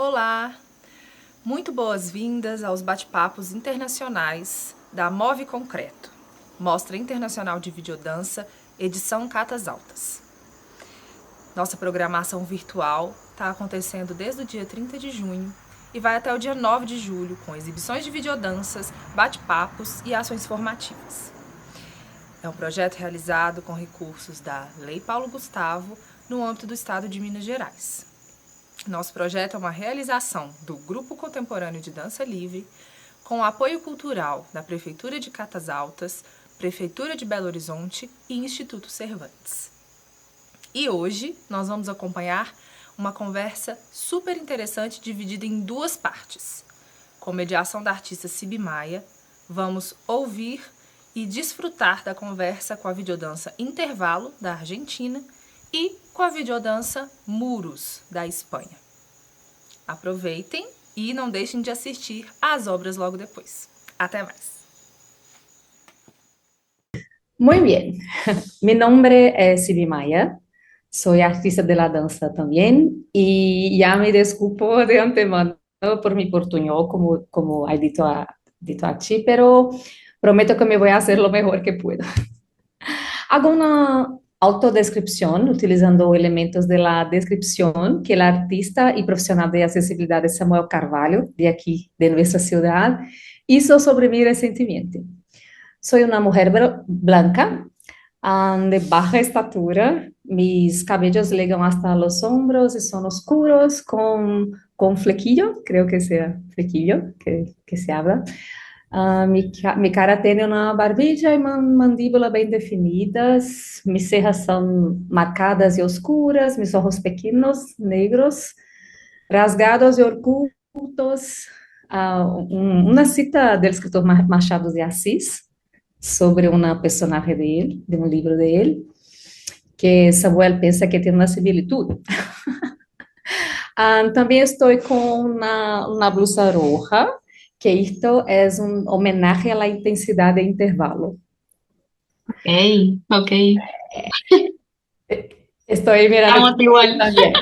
Olá! Muito boas-vindas aos bate-papos internacionais da Move Concreto, Mostra Internacional de Videodança, edição Catas Altas. Nossa programação virtual está acontecendo desde o dia 30 de junho e vai até o dia 9 de julho, com exibições de videodanças, bate-papos e ações formativas. É um projeto realizado com recursos da Lei Paulo Gustavo, no âmbito do Estado de Minas Gerais. Nosso projeto é uma realização do Grupo Contemporâneo de Dança Livre, com o apoio cultural da Prefeitura de Catas Altas, Prefeitura de Belo Horizonte e Instituto Cervantes. E hoje nós vamos acompanhar uma conversa super interessante dividida em duas partes. Com mediação da artista Cibi Maia, vamos ouvir e desfrutar da conversa com a videodança Intervalo, da Argentina, e com a videodança Muros, da Espanha. Aproveitem e não deixem de assistir às obras logo depois. Até mais! Muy bien, mi nombre es Cibi Maya, soy artista de la danza también y ya me disculpo de antemano por mi portuñol, como he dicho a ti, pero prometo que me voy a hacer lo mejor que puedo. Hago una autodescripción utilizando elementos de la descripción que el artista y profesional de accesibilidad Samuel Carvalho, de aquí, de nuestra ciudad, hizo sobre mí recientemente. Soy una mujer blanca, de baja estatura, mis cabellos llegan hasta los hombros y son oscuros con flequillo, creo que sea flequillo que se habla. Mi cara tiene una barbilla y mandíbula bien definidas, mis cejas son marcadas y oscuras, mis ojos pequeños, negros, rasgados y ocultos. Una cita del escritor Machado de Assis sobre una personaje de él, de un libro de él, que Samuel piensa que tiene una similitud. También estoy con una blusa roja, que esto es un homenaje a la intensidad de intervalo. Ok, ok. Estoy mirando Estamos igual. también.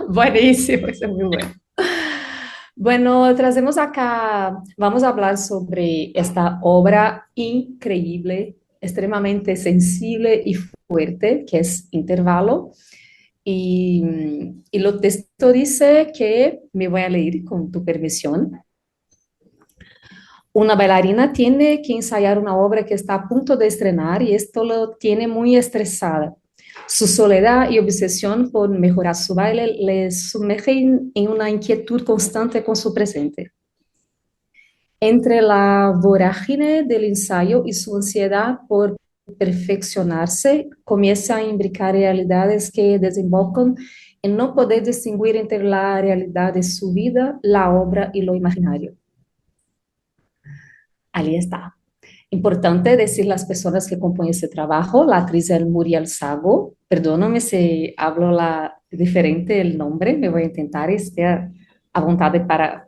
Buenísimo, eso es muy bueno. Bueno, trazemos acá, vamos a hablar sobre esta obra increíble, extremadamente sensible y fuerte, que es Intervalo. Y lo texto dice que, me voy a leer con tu permisión. Una bailarina tiene que ensayar una obra que está a punto de estrenar y esto lo tiene muy estresada. Su soledad y obsesión por mejorar su baile le sumergen en una inquietud constante con su presente. Entre la vorágine del ensayo y su ansiedad por perfeccionarse, comienza a imbricar realidades que desembocan en no poder distinguir entre la realidad de su vida, la obra y lo imaginario. Ahí está. Importante decir las personas que componen ese trabajo, la actriz es Muriel Sago, perdóname si hablo diferente el nombre, me voy a intentar estar a voluntad para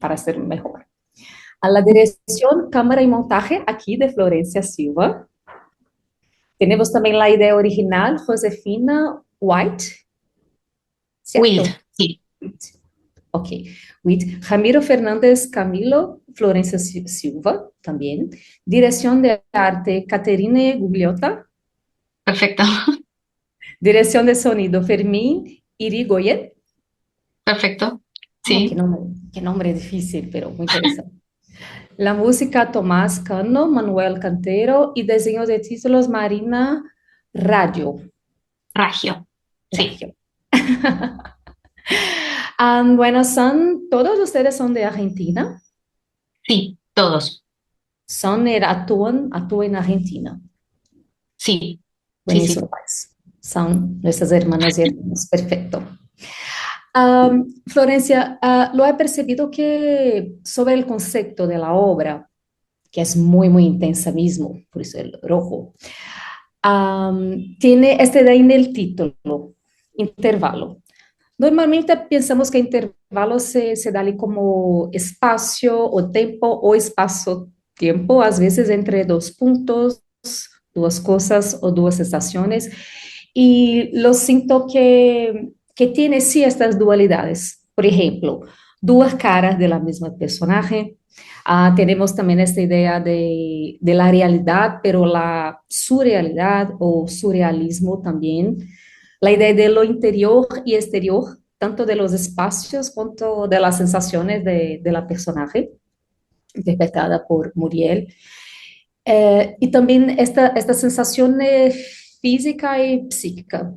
hacer mejor. A la dirección, cámara y montaje aquí de Florencia Silva. Tenemos también la idea original, Josefina White. Wild, sí. Ok, Witt. Ramiro Fernández Camilo, Florencia Silva, también. Dirección de arte, Caterine Gugliota. Perfecto. Dirección de sonido, Fermín Irigoyen. Perfecto. Oh, Sí. qué nombre difícil, pero muy interesante. La música, Tomás Cano, Manuel Cantero, y diseño de títulos, Marina Radio. Ragio. Sí. Ragio. Bueno, todos ustedes son de Argentina. Sí, todos. Actúan en Argentina. Sí. Buenísimo, Sí. pues. Son nuestras hermanas y hermanos. Perfecto. Florencia, lo he percibido que sobre el concepto de la obra, que es muy, muy intensa mismo, por eso el rojo, tiene esta idea en el título, intervalo. Normalmente pensamos que intervalo se da ali como espacio o tempo o espaço-tempo, às vezes entre dos puntos, duas cosas o duas estaciones, y lo siento que tiene sí estas dualidades, por ejemplo, dos caras de la misma personaje. Tenemos también esta idea de la realidad, pero la surrealidad o surrealismo también. La idea de lo interior y exterior, tanto de los espacios como de las sensaciones de la personaje, interpretada por Muriel. Y también esta sensación física y psíquica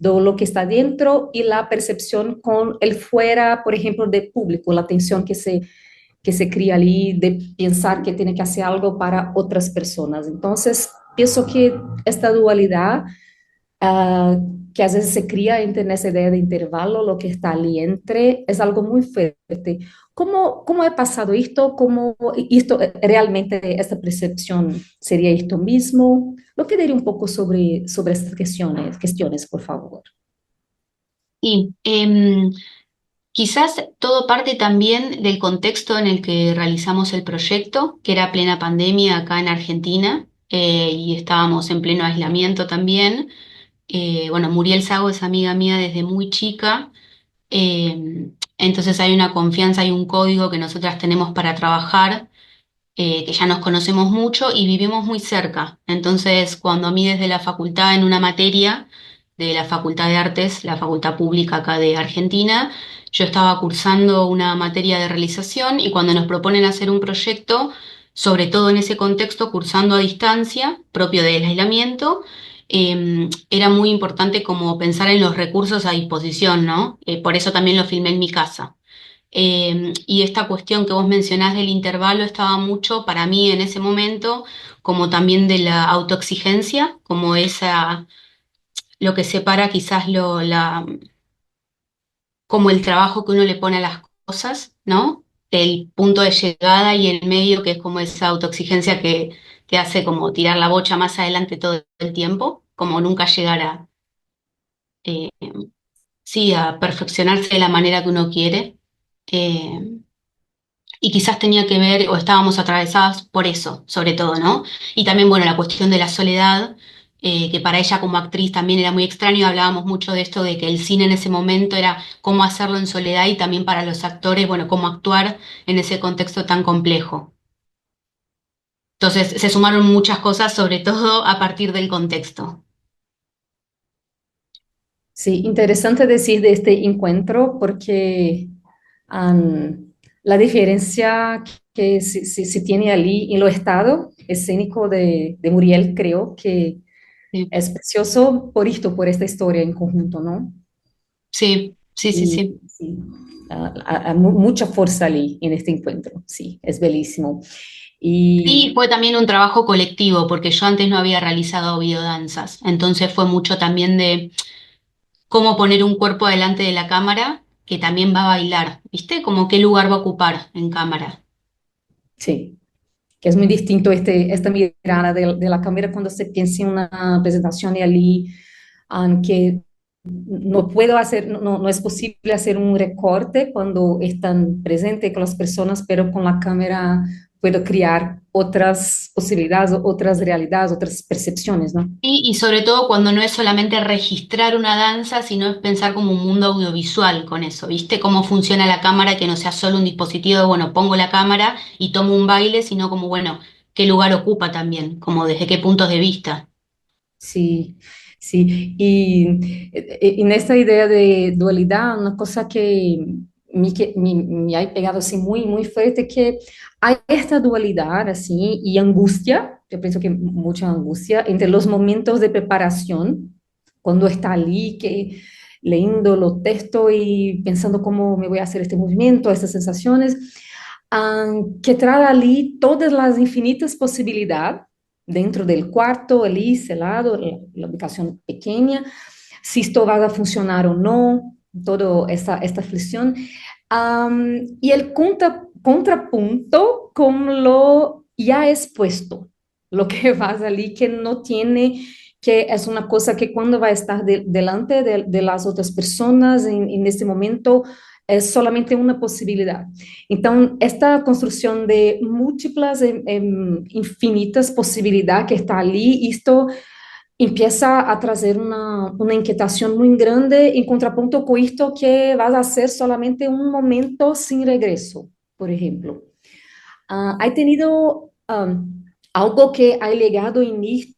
de lo que está dentro y la percepción con el fuera, por ejemplo, del público, la tensión que se cría ali de pensar que tiene que hacer algo para otras personas. Entonces, pienso que esta dualidad que a veces se cría entre esa idea de intervalo, lo que está ali entre, es algo muy fuerte. ¿Cómo he pasado esto? ¿Cómo esto realmente, esta percepción sería esto mismo? Lo que diría un poco sobre estas cuestiones, por favor. Y quizás todo parte también del contexto en el que realizamos el proyecto, que era plena pandemia acá en Argentina, y estábamos en pleno aislamiento también. Bueno, Muriel Sago es amiga mía desde muy chica, entonces hay una confianza, hay un código que nosotras tenemos para trabajar, que ya nos conocemos mucho y vivimos muy cerca. Entonces, cuando a mí desde la facultad, en una materia de la Facultad de Artes, la facultad pública acá de Argentina, yo estaba cursando una materia de realización y cuando nos proponen hacer un proyecto, sobre todo en ese contexto, cursando a distancia, propio del aislamiento, era muy importante como pensar en los recursos a disposición, ¿no? Por eso también lo filmé en mi casa. Y esta cuestión que vos mencionás del intervalo estaba mucho para mí en ese momento, como también de la autoexigencia, como esa, lo que separa quizás como el trabajo que uno le pone a las cosas, ¿no? El punto de llegada y el medio, que es como esa autoexigencia que te hace como tirar la bocha más adelante todo el tiempo, como nunca llegar eh, sí, a perfeccionarse de la manera que uno quiere. Eh, Y quizás tenía que ver, o estábamos atravesadas por eso, sobre todo, ¿no? Y también, bueno, la cuestión de la soledad, que para ella como actriz también era muy extraño, y hablábamos mucho de esto, de que el cine en ese momento era cómo hacerlo en soledad y también para los actores, bueno, cómo actuar en ese contexto tan complejo. Entonces, se sumaron muchas cosas, sobre todo a partir del contexto. Sí, interesante decir de este encuentro porque la diferencia que se tiene allí en lo estado escénico de Muriel, creo que Sí, es precioso por esto, por esta historia en conjunto, ¿no? sí, sí, sí, Y sí. sí, hay mucha fuerza allí en este encuentro, sí, es bellísimo. Sí, Y fue también un trabajo colectivo, porque yo antes no había realizado biodanzas, entonces fue mucho también de cómo poner un cuerpo delante de la cámara que también va a bailar, ¿viste? Como qué lugar va a ocupar en cámara. sí, que es muy distinto esta mirada de la cámara cuando se piensa en una presentación y allí que no puedo hacer, no es posible hacer un recorte cuando están presentes con las personas, pero con la cámara puedo crear otras posibilidades, otras realidades, otras percepciones, ¿no? Y sobre todo cuando no es solamente registrar una danza, sino es pensar como un mundo audiovisual con eso, ¿viste? Cómo funciona la cámara, que no sea solo un dispositivo de, bueno, pongo la cámara y tomo un baile, sino como, bueno, qué lugar ocupa también, como desde qué puntos de vista. Sí, sí. Y en esta idea de dualidad, una cosa que me ha pegado así muy, muy fuerte, que hay esta dualidad así y angustia, yo pienso que mucha angustia, entre los momentos de preparación, cuando está allí, que leyendo los textos y pensando cómo me voy a hacer este movimiento, estas sensaciones, que trae allí todas las infinitas posibilidades dentro del cuarto, allí celado, la ubicación pequeña, si esto va a funcionar o no, toda esta flexión. Y el contrapunto con lo ya expuesto, lo que va allí que no tiene, que es una cosa que cuando va a estar delante de las otras personas en este momento es solamente una posibilidad. Entonces, esta construcción de múltiples, infinitas posibilidades que está allí, esto empieza a trazer uma inquietação muito grande em contraponto com isto que vai a ser solamente um momento sem regresso, por exemplo. ¿Ha tenido algo que ha legado en esto?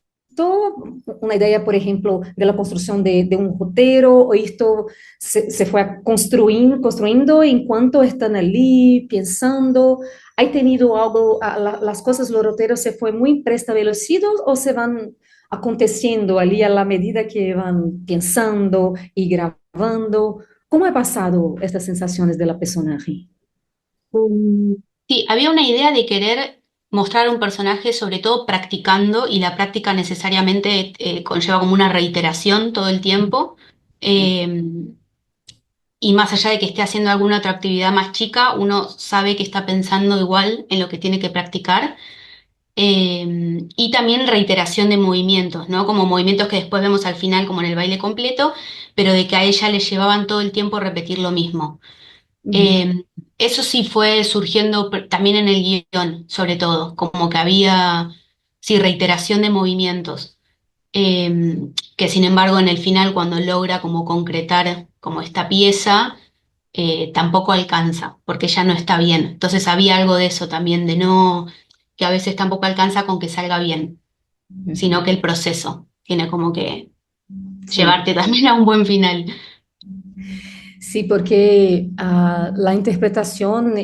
Una idea, por ejemplo, de la construcción de un roteiro, o esto se fue construyendo en cuanto están allí, pensando. ¿Ha tenido algo, las cosas, los roteiros se fue muy preestablecidos o se van aconteciendo allí a la medida que van pensando y grabando? ¿Cómo ha pasado estas sensaciones de la personaje? Mm, Sí, había una idea de querer mostrar un personaje, sobre todo practicando, y la práctica necesariamente conlleva como una reiteración todo el tiempo. Eh, y más allá de que esté haciendo alguna otra actividad más chica, uno sabe que está pensando igual en lo que tiene que practicar. Y también reiteración de movimientos, ¿no? Como movimientos que después vemos al final, como en el baile completo, pero de que a ella le llevaban todo el tiempo repetir lo mismo. Ujú. Eh, Eso sí fue surgiendo también en el guión, sobre todo, como que había, sí, reiteración de movimientos, que sin embargo en el final cuando logra como concretar como esta pieza, tampoco alcanza, porque ya no está bien. Entonces había algo de eso también, de no, que a veces tampoco alcanza con que salga bien, sino que el proceso tiene como que Sí. llevarte también a un buen final. Sí, porque la interpretación,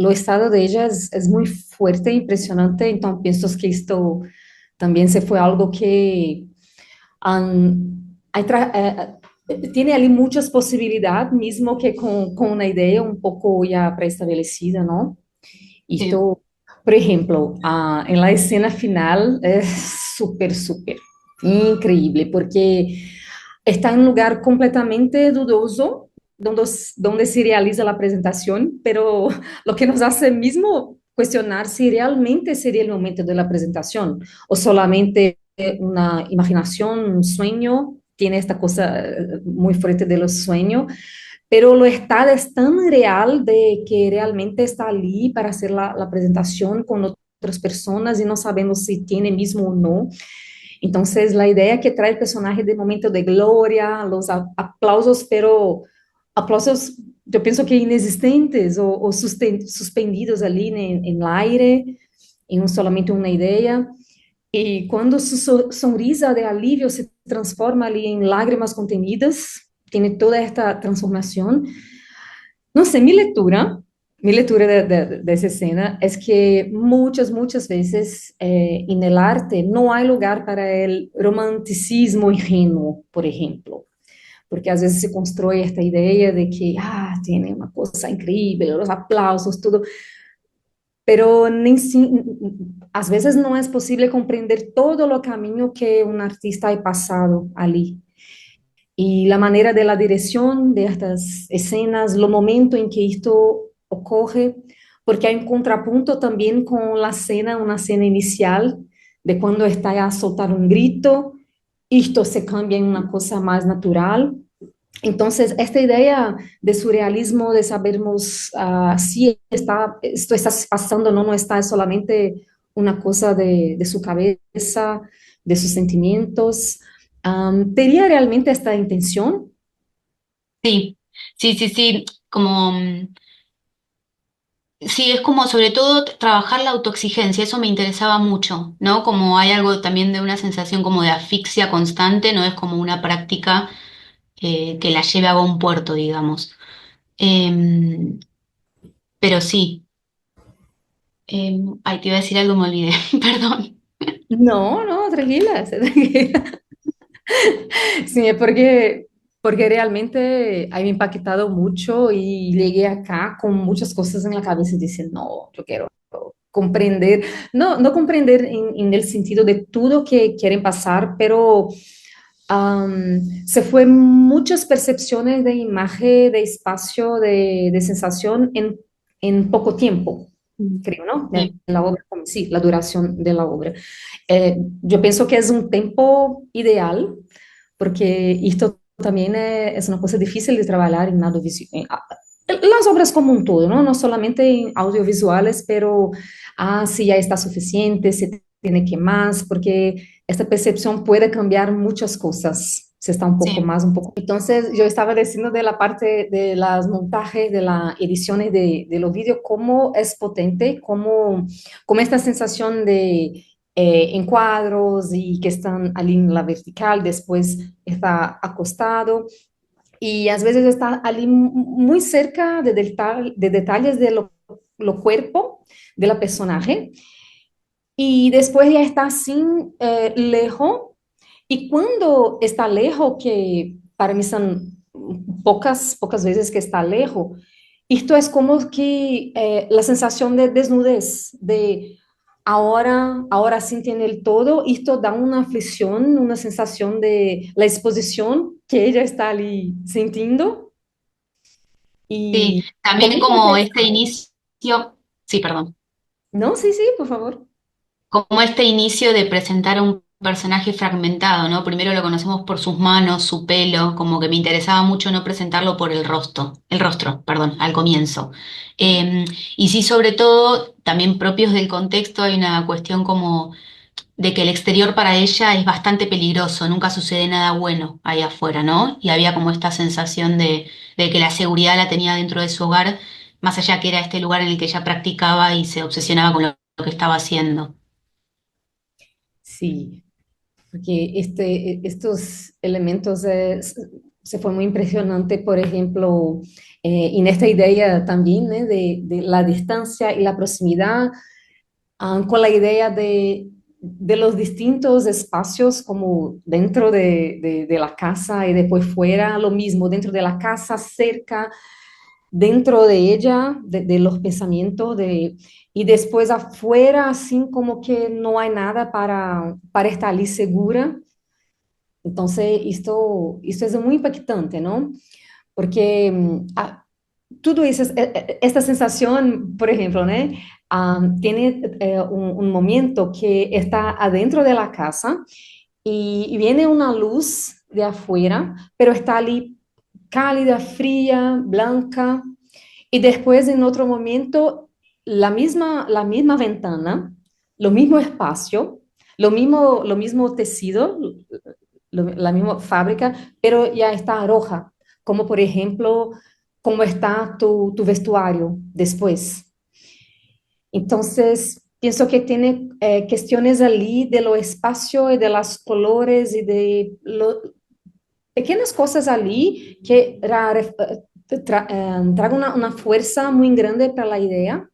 lo estado de ella es muy fuerte e impresionante, entonces pienso que esto también se fue algo que tiene ali muchas posibilidades, mismo que con una idea un poco ya preestablecida, ¿no? Sí, Esto, por ejemplo, en la escena final es súper, súper increíble, porque está en un lugar completamente dudoso, donde se realiza la presentación, pero lo que nos hace mismo cuestionar si realmente sería el momento de la presentación o solamente una imaginación, un sueño, tiene esta cosa muy fuerte de los sueños, pero lo estado es tan real de que realmente está allí para hacer la presentación con otras personas y no sabemos si tiene mismo o no. Entonces, la idea que trae el personaje de momento de gloria, los aplausos, pero aplausos, yo pienso que inexistentes o suspendidos allí en el aire, en solamente una idea. Y cuando su sonrisa de alivio se transforma ali en lágrimas contenidas, tiene toda esta transformación. No sé, mi lectura de esa escena es que muchas veces en el arte no hay lugar para el romanticismo ingenuo, por ejemplo, porque às vezes se constrói esta ideia de que, tiene uma coisa incrível, os aplausos, tudo, pero às vezes não é possível compreender todo o caminho que um artista ha passado ali. Y la manera de la dirección de estas escenas, lo momento en que esto ocurre, porque hay un contrapunto también con la escena, una escena inicial de cuando está a soltar un grito, esto se cambia en una cosa más natural. Entonces, esta idea de surrealismo, de sabermos si esto está pasando, no está solamente una cosa de su cabeza, de sus sentimientos. ¿Tenía realmente esta intención? sí, sí, como... Sí, es como sobre todo trabajar la autoexigencia, eso me interesaba mucho, ¿no? Como hay algo también de una sensación como de asfixia constante, no es como una práctica que la lleve a buen puerto, digamos. Em, pero sí, ay, te iba a decir algo, me olvidé, perdón. No, no, tranquila, tranquila. Sí, es porque realmente ha impactado mucho y llegué acá con muchas cosas en la cabeza y dije, no, yo quiero comprender, no comprender en el sentido de todo que quieren pasar, pero se fue muchas percepciones de imagen, de espacio, de sensación en poco tiempo, creo, ¿no? De Sí, la obra, como sí, la duración de la obra. Yo pienso que es un tiempo ideal, porque esto también es una cosa difícil de trabajar en audiovisual. Las obras como un todo, ¿no? No solamente en audiovisuales, pero si ya está suficiente, se tiene que más, porque esta percepción puede cambiar muchas cosas. Se está un poco Sí, más, un poco. Entonces, yo estaba diciendo de la parte de las montajes, de las ediciones de los vídeos, cómo es potente, cómo esta sensación de encuadros y que están allí en la vertical, después está acostado y a veces está allí muy cerca de detalles de lo cuerpo de la personaje y después ya está sin lejos y cuando está lejos, que para mí son pocas veces que está lejos, esto es como que la sensación de desnudez, de ahora sí tiene el todo, esto da una aflicción, una sensación de la exposición que ella está ali sintiendo. sí. Y fue También muy como este interesante. inicio, sí, perdón. No, sí, sí, por favor. Como este inicio de presentar a un personaje fragmentado, ¿no? Primero lo conocemos por sus manos, su pelo, como que me interesaba mucho no presentarlo por el rostro, perdón, al comienzo. Eh, y sí, sobre todo, también propios del contexto, hay una cuestión como de que el exterior para ella es bastante peligroso, nunca sucede nada bueno ahí afuera, ¿no? Y había como esta sensación de que la seguridad la tenía dentro de su hogar, más allá que era este lugar en el que ella practicaba y se obsesionaba con lo que estaba haciendo. Sí, porque estos elementos se fue muy impresionante, por ejemplo, en esta idea también de la distancia y la proximidad, con la idea de los distintos espacios como dentro de la casa y después fuera, lo mismo, dentro de la casa, cerca, dentro de ella, de los pensamientos, y después afuera, así como que no hay nada para estar ali segura. Entonces, esto es muy impactante, ¿no? Porque tudo isso, esta sensación, por ejemplo, ¿no? Tiene un momento que está adentro de la casa y viene una luz de afuera, pero está ali cálida, fría, blanca, y después en otro momento la misma ventana, lo mismo espacio, lo mismo tecido, la misma fábrica, pero ya está roja, como por ejemplo, cómo está tu vestuario después. Entonces, pienso que tiene cuestiones allí de lo espacio y de los colores y de pequeñas cosas allí que tragan una fuerza muy grande para la idea.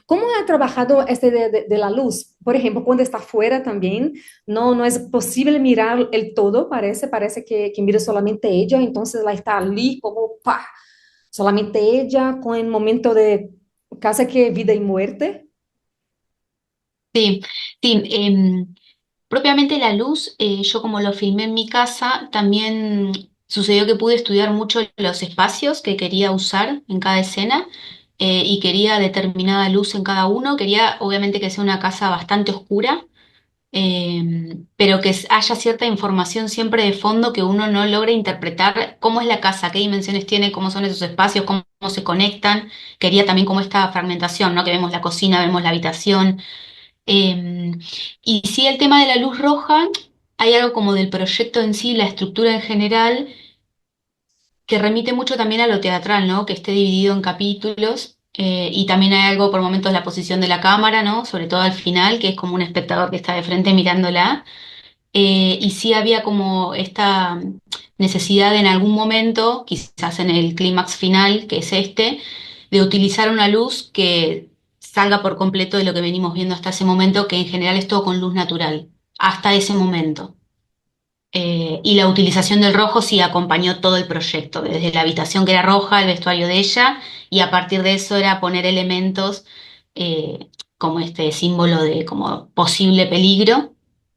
¿Cómo ha trabajado este de la luz? Por ejemplo, cuando está fuera también, no es posible mirar el todo, parece que mira solamente ella, entonces la está allí como, ¡pah! Solamente ella, con el momento de casi que vida y muerte. Sí, sí. Propiamente la luz, yo como lo filmé en mi casa, también sucedió que pude estudiar mucho los espacios que quería usar en cada escena y quería determinada luz en cada uno. Quería obviamente que sea una casa bastante oscura, pero que haya cierta información siempre de fondo que uno no logre interpretar cómo es la casa, qué dimensiones tiene, cómo son esos espacios, cómo se conectan. Quería también como esta fragmentación, ¿no? Que vemos la cocina, vemos la habitación. Eh, y sí, el tema de la luz roja, hay algo como del proyecto en sí, la estructura en general, que remite mucho también a lo teatral, ¿no? Que esté dividido en capítulos. Y también hay algo por momentos la posición de la cámara, ¿no? Sobre todo al final, que es como un espectador que está de frente mirándola. Y sí había como esta necesidad en algún momento, quizás en el clímax final, que es este, de utilizar una luz que salga por completo de lo que venimos viendo hasta ese momento, que en general es todo con luz natural, hasta ese momento. Y la utilización del rojo sí acompañó todo el proyecto, desde la habitación que era roja, el vestuario de ella, y a partir de eso era poner elementos como este símbolo de como posible peligro,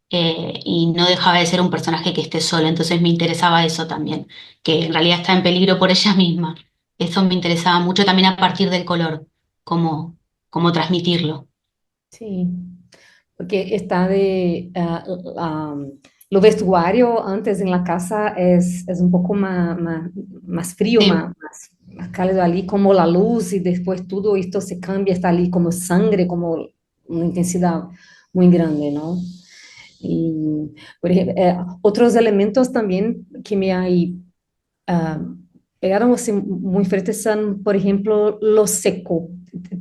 y no dejaba de ser un personaje que esté solo, entonces me interesaba eso también, que en realidad está en peligro por ella misma. Eso me interesaba mucho también a partir del color, cómo transmitirlo. Sí, porque está lo vestuario antes en la casa es un poco más frío, Sí. más cálido allí, como la luz y después todo esto se cambia, está allí como sangre, como una intensidad muy grande, ¿no? Y, por ejemplo, otros elementos también que me hay ah, pegaron así muy fuertes son, por ejemplo, lo seco.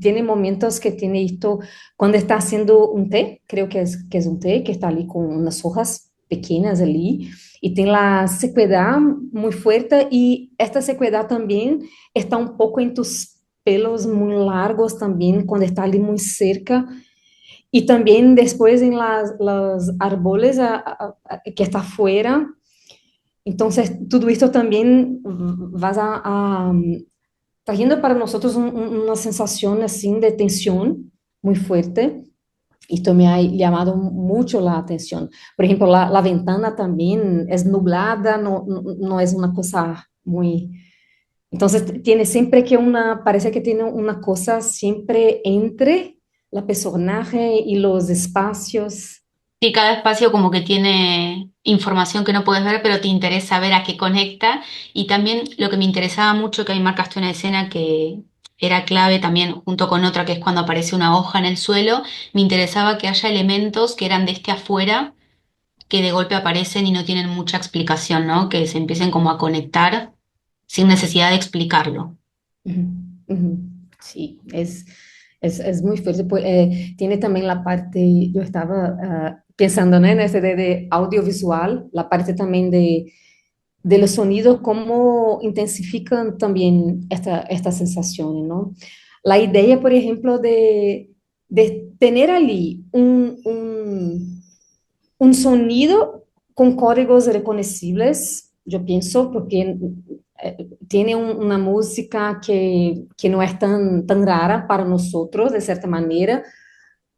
Tiene momentos que tiene esto, cuando está haciendo un té, creo que es un té, que está ali con unas hojas pequeñas ali, y tiene la sequedad muy fuerte, y esta sequedad también está un poco en tus pelos muy largos también, cuando está ali muy cerca, y también después en las árboles que está afuera. Entonces, todo esto también vas trayendo para nosotros una sensación así de tensión muy fuerte. Esto me ha llamado mucho la atención. Por ejemplo, la ventana también es nublada, no es una cosa muy... Entonces, tiene siempre que parece que tiene una cosa siempre entre la personaje y los espacios. Sí, cada espacio como que tiene información que no puedes ver, pero te interesa ver a qué conecta. Y también lo que me interesaba mucho, que ahí marcaste una escena que era clave también, junto con otra, que es cuando aparece una hoja en el suelo, me interesaba que haya elementos que eran de este afuera, que de golpe aparecen y no tienen mucha explicación, ¿no? Que se empiecen como a conectar sin necesidad de explicarlo. Ujú, ujú. Sí, es muy fuerte. Pues, tiene también la parte, yo estaba pensando, ¿no? En ese de audiovisual, la parte también de los sonidos, cómo intensifican también estas sensaciones, ¿no? La idea, por ejemplo, de tener allí un sonido con códigos reconocibles, yo pienso, porque tiene una música que no es tan rara para nosotros, de cierta manera,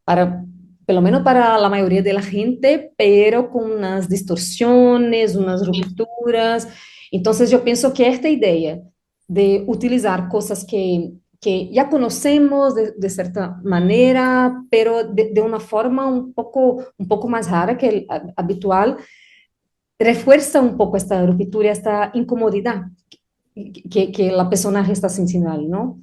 para, pelo menos para la mayoría de la gente, pero con unas distorsiones, unas rupturas. Entonces, yo pienso que esta idea de utilizar cosas que ya conocemos de cierta manera, pero de una forma un poco más rara que el habitual, refuerza un poco esta ruptura, esta incomodidad que la personaje está sintiendo ahí, ¿no?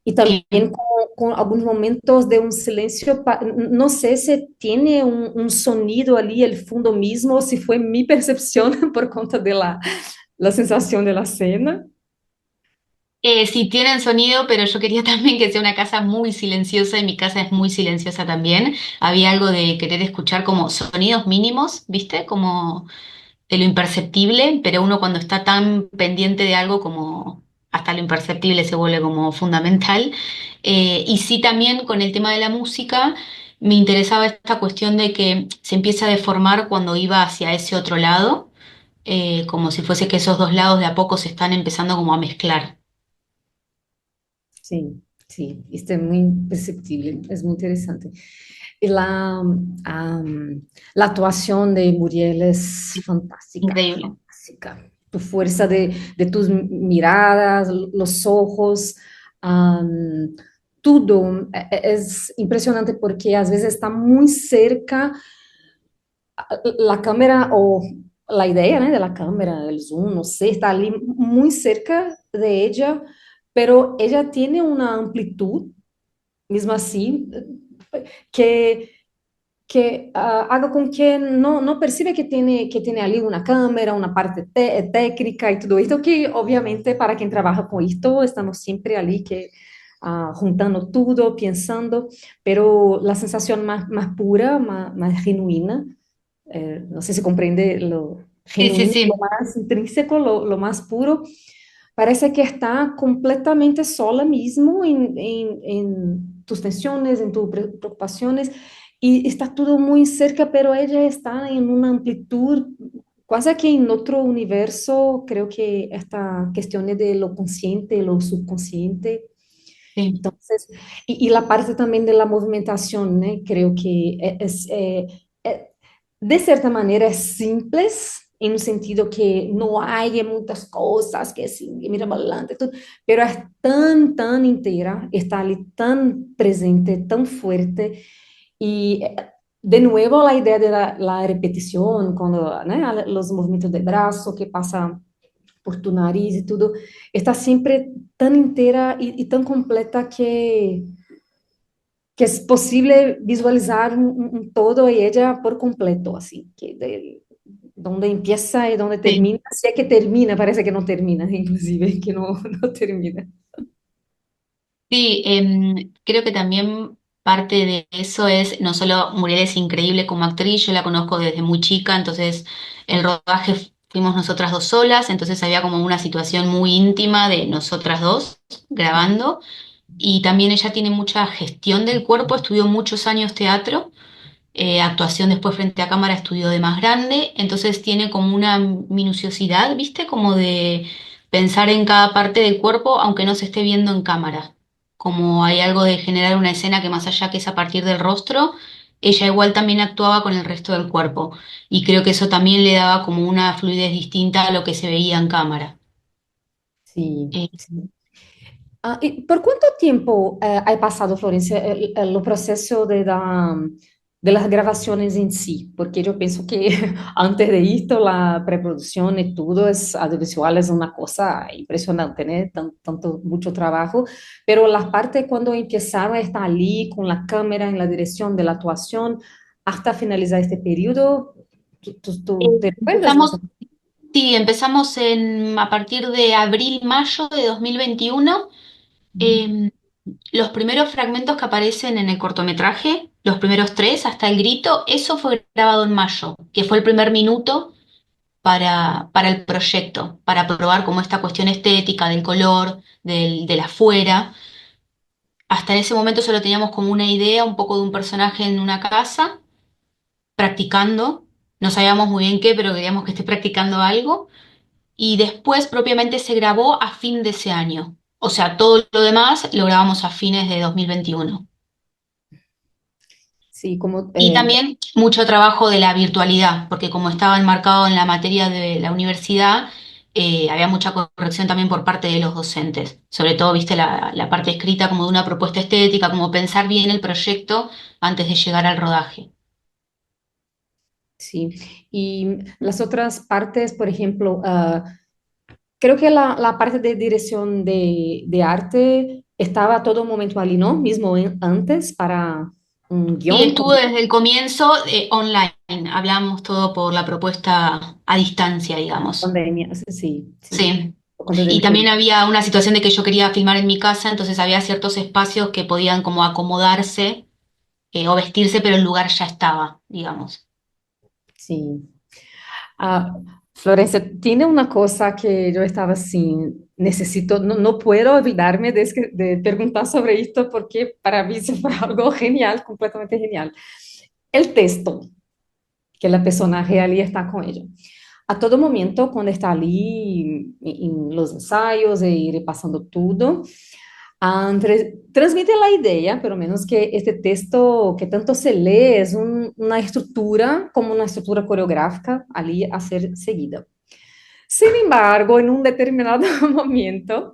Y Sí. también con algunos momentos de un silencio, no sé si tiene un sonido allí, el fondo mismo, o si fue mi percepción por cuenta de la sensación de la escena. Sí, tienen sonido, pero yo quería también que sea una casa muy silenciosa y mi casa es muy silenciosa también. Había algo de querer escuchar como sonidos mínimos, ¿viste? Como de lo imperceptible, pero uno cuando está tan pendiente de algo como hasta lo imperceptible se vuelve como fundamental. Y sí, también con el tema de la música me interesaba esta cuestión de que se empieza a deformar cuando iba hacia ese otro lado, como si fuese que esos dos lados de a poco se están empezando como a mezclar. Sí, sí, esto es muy perceptible, es muy interesante. Y la actuación de Muriel es fantástica, Increíble. fantástica. Tu fuerza de tus miradas, los ojos, am, todo es impresionante porque a veces está muy cerca la cámara o la idea, ¿no? De la cámara, el zoom, no sé, está ali muy cerca de ella, pero ella tiene una amplitud, mismo así, que, que haga con que no percibe que tiene ali una cámara, una parte técnica y todo esto, que obviamente para quien trabaja con esto, estamos siempre ali que... juntando todo, pensando, pero la sensación más pura, más genuina, no sé si comprende lo Sí, sí, genuino, lo sí. más intrínseco, lo más puro, parece que está completamente sola mismo en tus tensiones, en tus preocupaciones, y está todo muy cerca, pero ella está en una amplitud, quase que en otro universo, creo que esta cuestión de lo consciente, lo subconsciente. Sí. Entonces, y la parte también de la movimentación, ¿no? Creo que eh, de cierta manera es simples, en un sentido que no hay muchas cosas que sí, mira adelante, todo, pero es tan inteira, está ali tan presente, tan fuerte, y de nuevo la idea de la repetición, cuando, ¿no? Los movimientos de brazo que pasa por tu nariz y todo, está siempre tan entera y tan completa que es posible visualizar un todo y ella por completo, así, donde empieza y donde Sí. termina, si es que termina, parece que no termina, inclusive, que no, no termina. Sí, creo que también parte de eso es, no solo Muriel es increíble como actriz, yo la conozco desde muy chica, entonces el rodaje fuimos nosotras dos solas, entonces había como una situación muy íntima de nosotras dos grabando, y también ella tiene mucha gestión del cuerpo, estudió muchos años teatro, actuación después frente a cámara estudió de más grande, entonces tiene como una minuciosidad, ¿viste? Como de pensar en cada parte del cuerpo aunque no se esté viendo en cámara. Como hay algo de generar una escena que más allá que es a partir del rostro, ella igual también actuaba con el resto del cuerpo y creo que eso también le daba como una fluidez distinta a lo que se veía en cámara. Sí, Eh, sí. ¿Y por cuánto tiempo ha pasado, Florencia, el proceso de las grabaciones en sí? Porque yo pienso que antes de esto, la preproducción y todo, audiovisual es una cosa impresionante, ¿no? Tanto, mucho trabajo, pero la parte cuando empezaron a estar allí con la cámara en la dirección de la actuación, hasta finalizar este periodo, ¿tú te recuerdas más o empezamos, sí, empezamos a partir de abril-mayo de 2021. menos? Eh, los primeros fragmentos que aparecen en el cortometraje, los primeros tres, hasta el grito, eso fue grabado en mayo, que fue el primer minuto para el proyecto, para probar como esta cuestión estética del color, del afuera. Hasta ese momento solo teníamos como una idea un poco de un personaje en una casa, practicando. No sabíamos muy bien qué, pero queríamos que esté practicando algo. Y después propiamente se grabó a fin de ese año. O sea, todo lo demás lo grabamos a fines de 2021. Sí, como, Y también mucho trabajo de la virtualidad, porque como estaba enmarcado en la materia de la universidad, había mucha corrección también por parte de los docentes. Sobre todo, viste, la parte escrita como de una propuesta estética, como pensar bien el proyecto antes de llegar al rodaje. sí. Y las otras partes, por ejemplo, creo que la parte de dirección de arte estaba todo momento allí, ¿no? Mismo antes para un Sí, guión estuvo desde el comienzo online. Hablamos todo por la propuesta a distancia, digamos. pandemia, sí, sí, Sí. por cuenta Y del también COVID. había una situación de que yo quería filmar en mi casa, entonces había ciertos espacios que podían como acomodarse o vestirse, pero el lugar ya estaba, digamos. Sí. Ah, Florencia, tiene una cosa que yo estaba así, necesito, no, no puedo olvidarme de preguntar sobre esto porque para mí eso fue algo genial, completamente genial. El texto que la personaje ali está con ella. A todo momento, cuando está ali en los ensayos y repasando todo, transmite la idea, pelo menos, que este texto que tanto se lee es una estructura, como una estructura coreográfica ali a ser seguida. Sin embargo, en un determinado momento,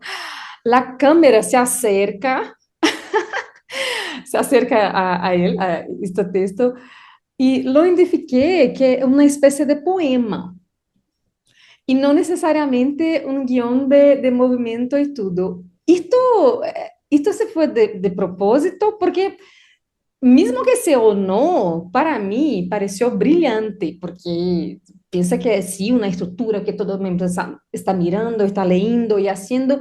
la cámara se acerca a él, a este texto, y lo identifiqué que es una especie de poema. Y no necesariamente un guión de movimiento y todo. Esto se fue de propósito porque mismo que sea o no, para mí pareció brillante, porque piensa que es sí una estructura que todo el mundo está mirando, está leyendo y haciendo,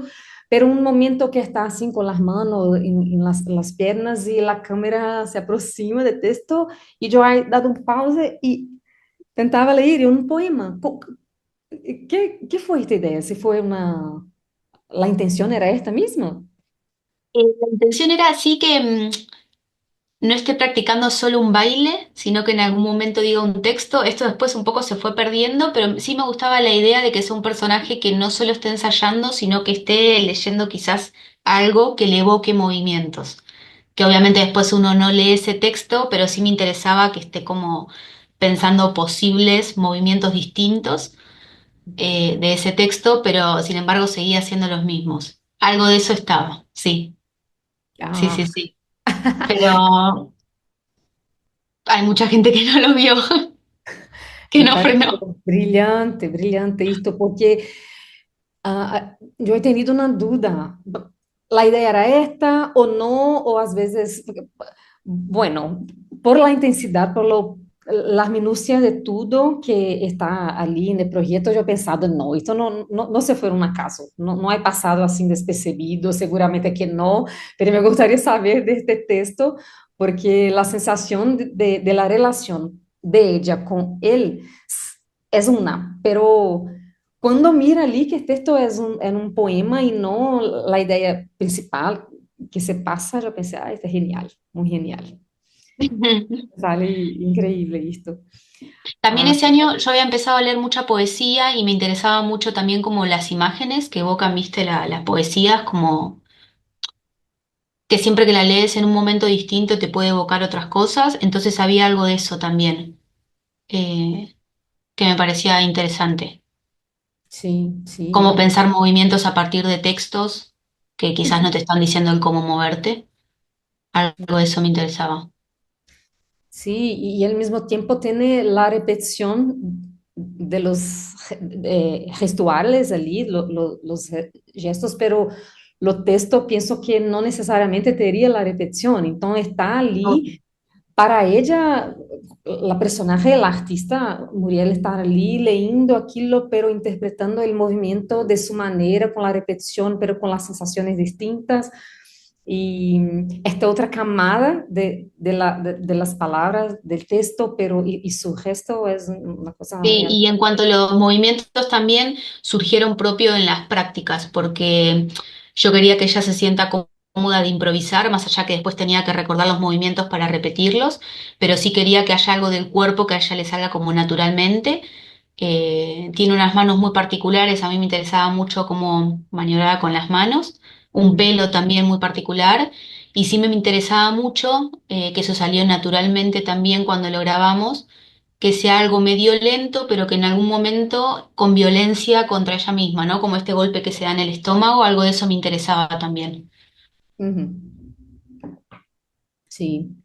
pero un momento que está así con las manos en las piernas y la cámara se aproxima del texto y yo he dado un pause y tentaba leer un poema. ¿Qué fue esta idea? ¿Si fue una... ¿La intención era esta misma? La intención era así que no esté practicando solo un baile, sino que en algún momento diga un texto. Esto después un poco se fue perdiendo, pero sí me gustaba la idea de que sea un personaje que no solo esté ensayando, sino que esté leyendo quizás algo que le evoque movimientos. Que obviamente después uno no lee ese texto, pero sí me interesaba que esté como pensando posibles movimientos distintos de ese texto, pero sin embargo seguía siendo los mismos. Algo de eso estaba, sí, sí, Ah, sí, sí. Pero hay mucha gente que no lo vio, que me no parece frenó. brillante, brillante esto, porque yo he tenido una duda. ¿La idea era esta o no? O a veces, Bueno, por la intensidad, las minucias de todo que está ali no projeto, eu he pensado, não, isso não se foi um acaso, não é passado assim despercebido, seguramente que não, mas me gostaria saber deste texto, porque a sensação de la relação de ella com ele é uma, pero quando mira ali que o texto é um poema e não a ideia principal que se passa, eu pensei, ah, isso é genial, muito genial. Sale increíble esto. También Ah, ese año yo había empezado a leer mucha poesía y me interesaba mucho también como las imágenes que evocan, viste, las poesías, como que siempre que la lees en un momento distinto te puede evocar otras cosas, entonces había algo de eso también, eh, que me parecía interesante, sí, como sí. pensar movimientos a partir de textos que quizás no te están diciendo el cómo moverte, algo de eso me interesaba. Sí, y al mismo tiempo tiene la repetición de los gestuales allí, los gestos, pero lo texto pienso que no necesariamente tendría la repetición. Entonces está allí para ella, la personaje, la artista, Muriel está allí leyendo aquello, pero interpretando el movimiento de su manera, con la repetición, pero con las sensaciones distintas. Y esta otra camada de las palabras del texto, pero y su gesto es una cosa Sí, y en cuanto a los movimientos también surgieron propio en las prácticas, porque yo quería que ella se sienta cómoda de improvisar, más allá que después tenía que recordar los movimientos para repetirlos, pero sí quería que haya algo del cuerpo que a ella le salga como naturalmente. Tiene unas manos muy particulares, a mí me interesaba mucho cómo maniobraba con las manos, un Ujú, pelo también muy particular, y sí me interesaba mucho que eso salió naturalmente también cuando lo grabamos, que sea algo medio lento, pero que en algún momento con violencia contra ella misma, ¿no? Como este golpe que se da en el estómago, algo de eso me interesaba también. ujú. Sí.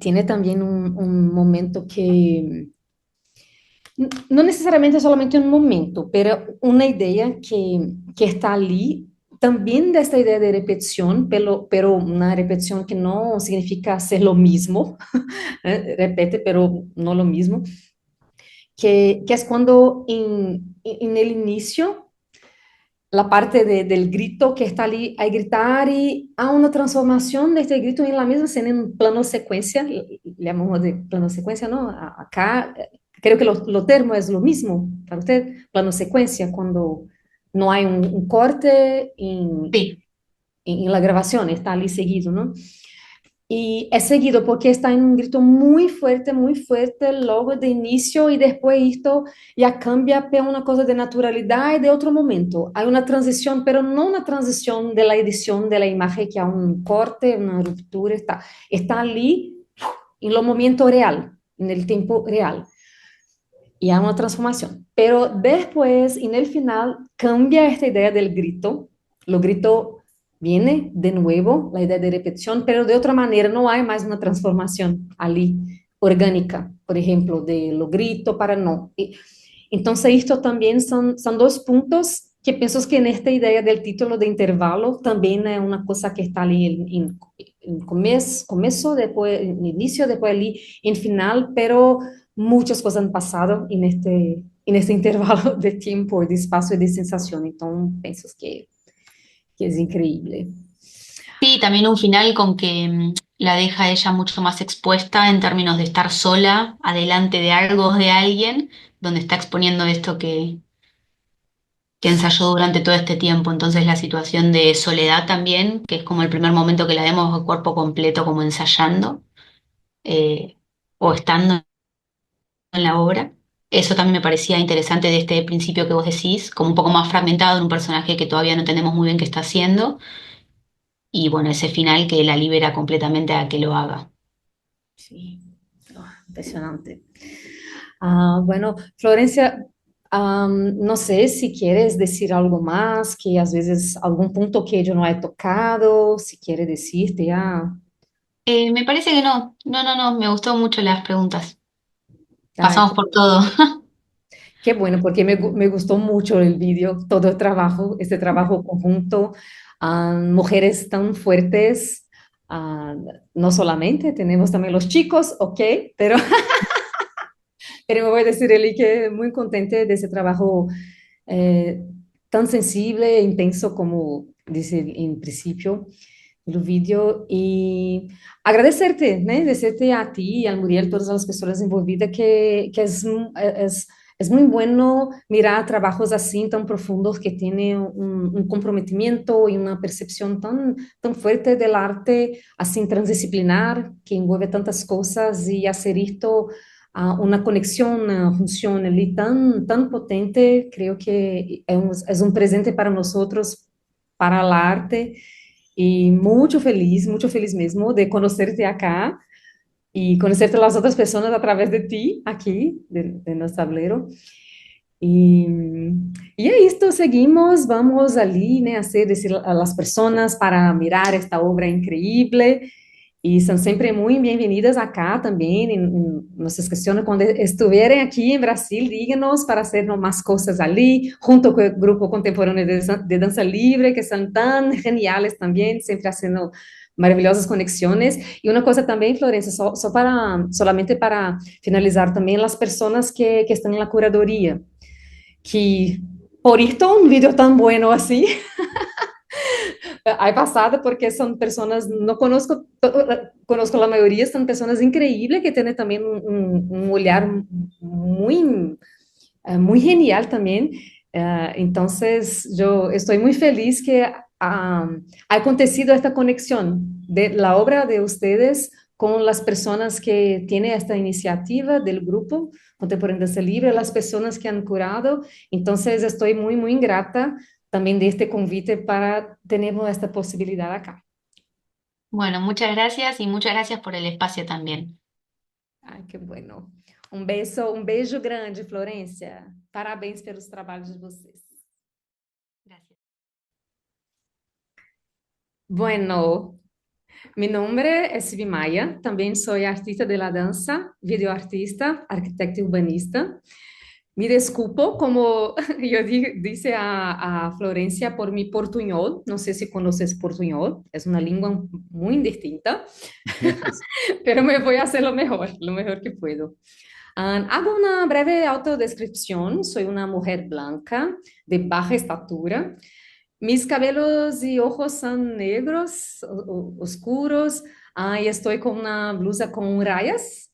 Tiene también un momento que no necesariamente solamente un momento, pero una idea que está allí, también de esta idea de repetición, pero una repetición que no significa hacer lo mismo, repete, pero no lo mismo, que es cuando en el inicio, la parte del grito que está allí, hay gritar y hay una transformación de este grito en la misma escena, en un plano secuencia, le llamamos de plano secuencia, ¿no? Acá creo que lo termo es lo mismo para usted, plano secuencia, cuando no hay un corte Sí. en la grabación, está allí seguido, ¿no? Y es seguido porque está en un grito muy fuerte, luego de inicio y después esto ya cambia para una cosa de naturalidad y de otro momento. Hay una transición, pero no una transición de la edición de la imagen que hay un corte, una ruptura, está allí en lo momento real, en el tiempo real. Y hay una transformación. Pero después, en el final, cambia esta idea del grito. Lo grito viene de nuevo, la idea de repetición, pero de otra manera no hay más una transformación allí, orgánica, por ejemplo, de lo grito para no. Entonces, esto también son dos puntos que pienso que en esta idea del título de intervalo también es una cosa que está allí en comienzo, después, en inicio, después allí en final, pero muchas cosas han pasado en este intervalo de tiempo, de espacio y de sensación. Entonces, pienso que es increíble. Sí, también un final con que la deja a ella mucho más expuesta en términos de estar sola, adelante de algo o de alguien, donde está exponiendo esto que ensayó durante todo este tiempo. Entonces la situación de soledad también, que es como el primer momento que la vemos a cuerpo completo como ensayando eh, o estando en la obra. Eso también me parecía interesante de este principio que vos decís, como un poco más fragmentado en un personaje que todavía no entendemos muy bien qué está haciendo. Y bueno, ese final que la libera completamente a que lo haga. Sí, impresionante. Bueno, Florencia, no sé si quieres decir algo más, que a veces algún punto que yo no he tocado, si quiere decirte ya. Me parece que no, no, me gustó mucho las preguntas. Ay, Pasamos por todo. qué bueno, porque me gustó mucho el vídeo, todo el trabajo, este trabajo conjunto, mujeres tan fuertes, Ah, no solamente, tenemos también los chicos, ok, pero, pero me voy a decir, Eli, que muy contente de ese trabajo eh, tan sensible e intenso como dice en principio el vídeo y agradecerte, ¿no? Decirte a ti y al Muriel, todas las personas envolvidas, que es muy bueno mirar trabajos así tan profundos que tienen un comprometimiento y una percepción tan fuerte del arte, así transdisciplinar, que envuelve tantas cosas y hacer esto una conexión, una función ali tan potente, creo que es un presente para nosotros, para el arte. Y mucho feliz mesmo de conocerte acá y conocerte las otras personas a través de ti, aquí, de nuestro tablero. Y, y é isto, seguimos, vamos ali, né, hacer, decir a las personas para mirar esta obra increíble. Y son siempre muy bienvenidas acá también. No se cuestiona cuando estuvieran aquí en Brasil, díganos para hacer más cosas allí, junto con el grupo contemporáneo de danza libre, que son tan geniales también, siempre haciendo maravillosas conexiones. Y una cosa también, Florencia, solamente para finalizar también, las personas que están en la curaduría, que por esto un video tan bueno así, hay pasado porque son personas, no conozco, conozco la mayoría, son personas increíbles que tienen también un olhar muy, muy genial también. Entonces, yo estoy muy feliz que ha acontecido esta conexión de la obra de ustedes con las personas que tienen esta iniciativa del grupo Contemporáneo Danza Libre, las personas que han curado. Entonces, estoy muy, muy grata también de este convite para tener esta posibilidad acá. Bueno, muchas gracias y muchas gracias por el espacio también. Ai, que bueno. Um beijo grande, Florência. Parabéns pelos trabalhos de vocês. Gracias. Bueno, mi nombre es Sibi Maya, también soy artista de la danza, videoartista, arquitecta y urbanista. Me desculpo, como yo dije a Florencia, por mi portuñol. No sé si conoces portuñol, es una lengua muy distinta, pero me voy a hacer lo mejor que puedo. Hago una breve autodescripción. Soy una mujer blanca, de baja estatura. Mis cabellos y ojos son negros, oscuros, y estoy con una blusa con rayas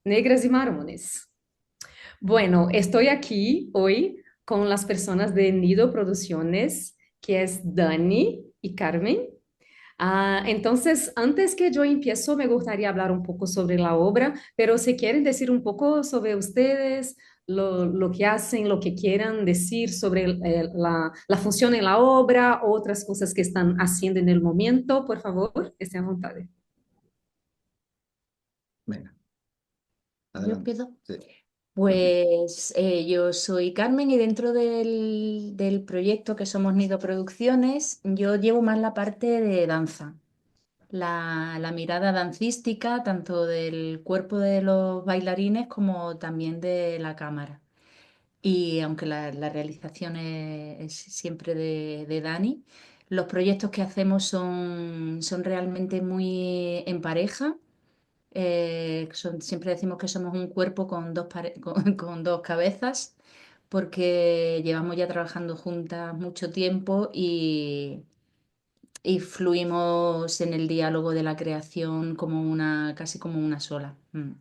negras y marrones. Bueno, estoy aquí hoy con las personas de Nido Producciones, que es Dani y Carmen. Entonces, antes que yo empiezo, me gustaría hablar un poco sobre la obra, pero si quieren decir un poco sobre ustedes, lo que hacen, lo que quieran decir sobre la función en la obra, otras cosas que están haciendo en el momento, por favor, estén a vontade. Venga, ¿Yo adelante. empiezo? Sí. Pues yo soy Carmen y dentro del proyecto que somos Nido Producciones, yo llevo más la parte de danza, la mirada dancística, tanto del cuerpo de los bailarines como también de la cámara. Y aunque la realización es siempre de Dani, los proyectos que hacemos son realmente muy en pareja. Siempre decimos que somos un cuerpo con con dos cabezas, porque llevamos ya trabajando juntas mucho tiempo y fluimos en el diálogo de la creación como casi como una sola. Mm.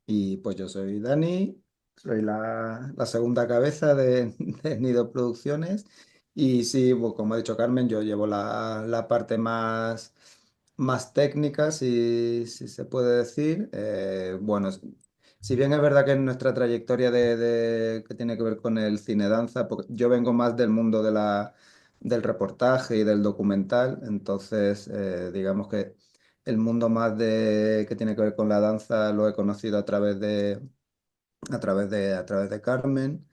Y pues yo soy Dani, soy la segunda cabeza de Nido Producciones. Y sí, pues como ha dicho Carmen, yo llevo la parte más técnica, si se puede decir. Bueno, si bien es verdad que en nuestra trayectoria que tiene que ver con el cine danza, porque yo vengo más del mundo del reportaje y del documental, entonces digamos que el mundo más que tiene que ver con la danza lo he conocido a través de Carmen.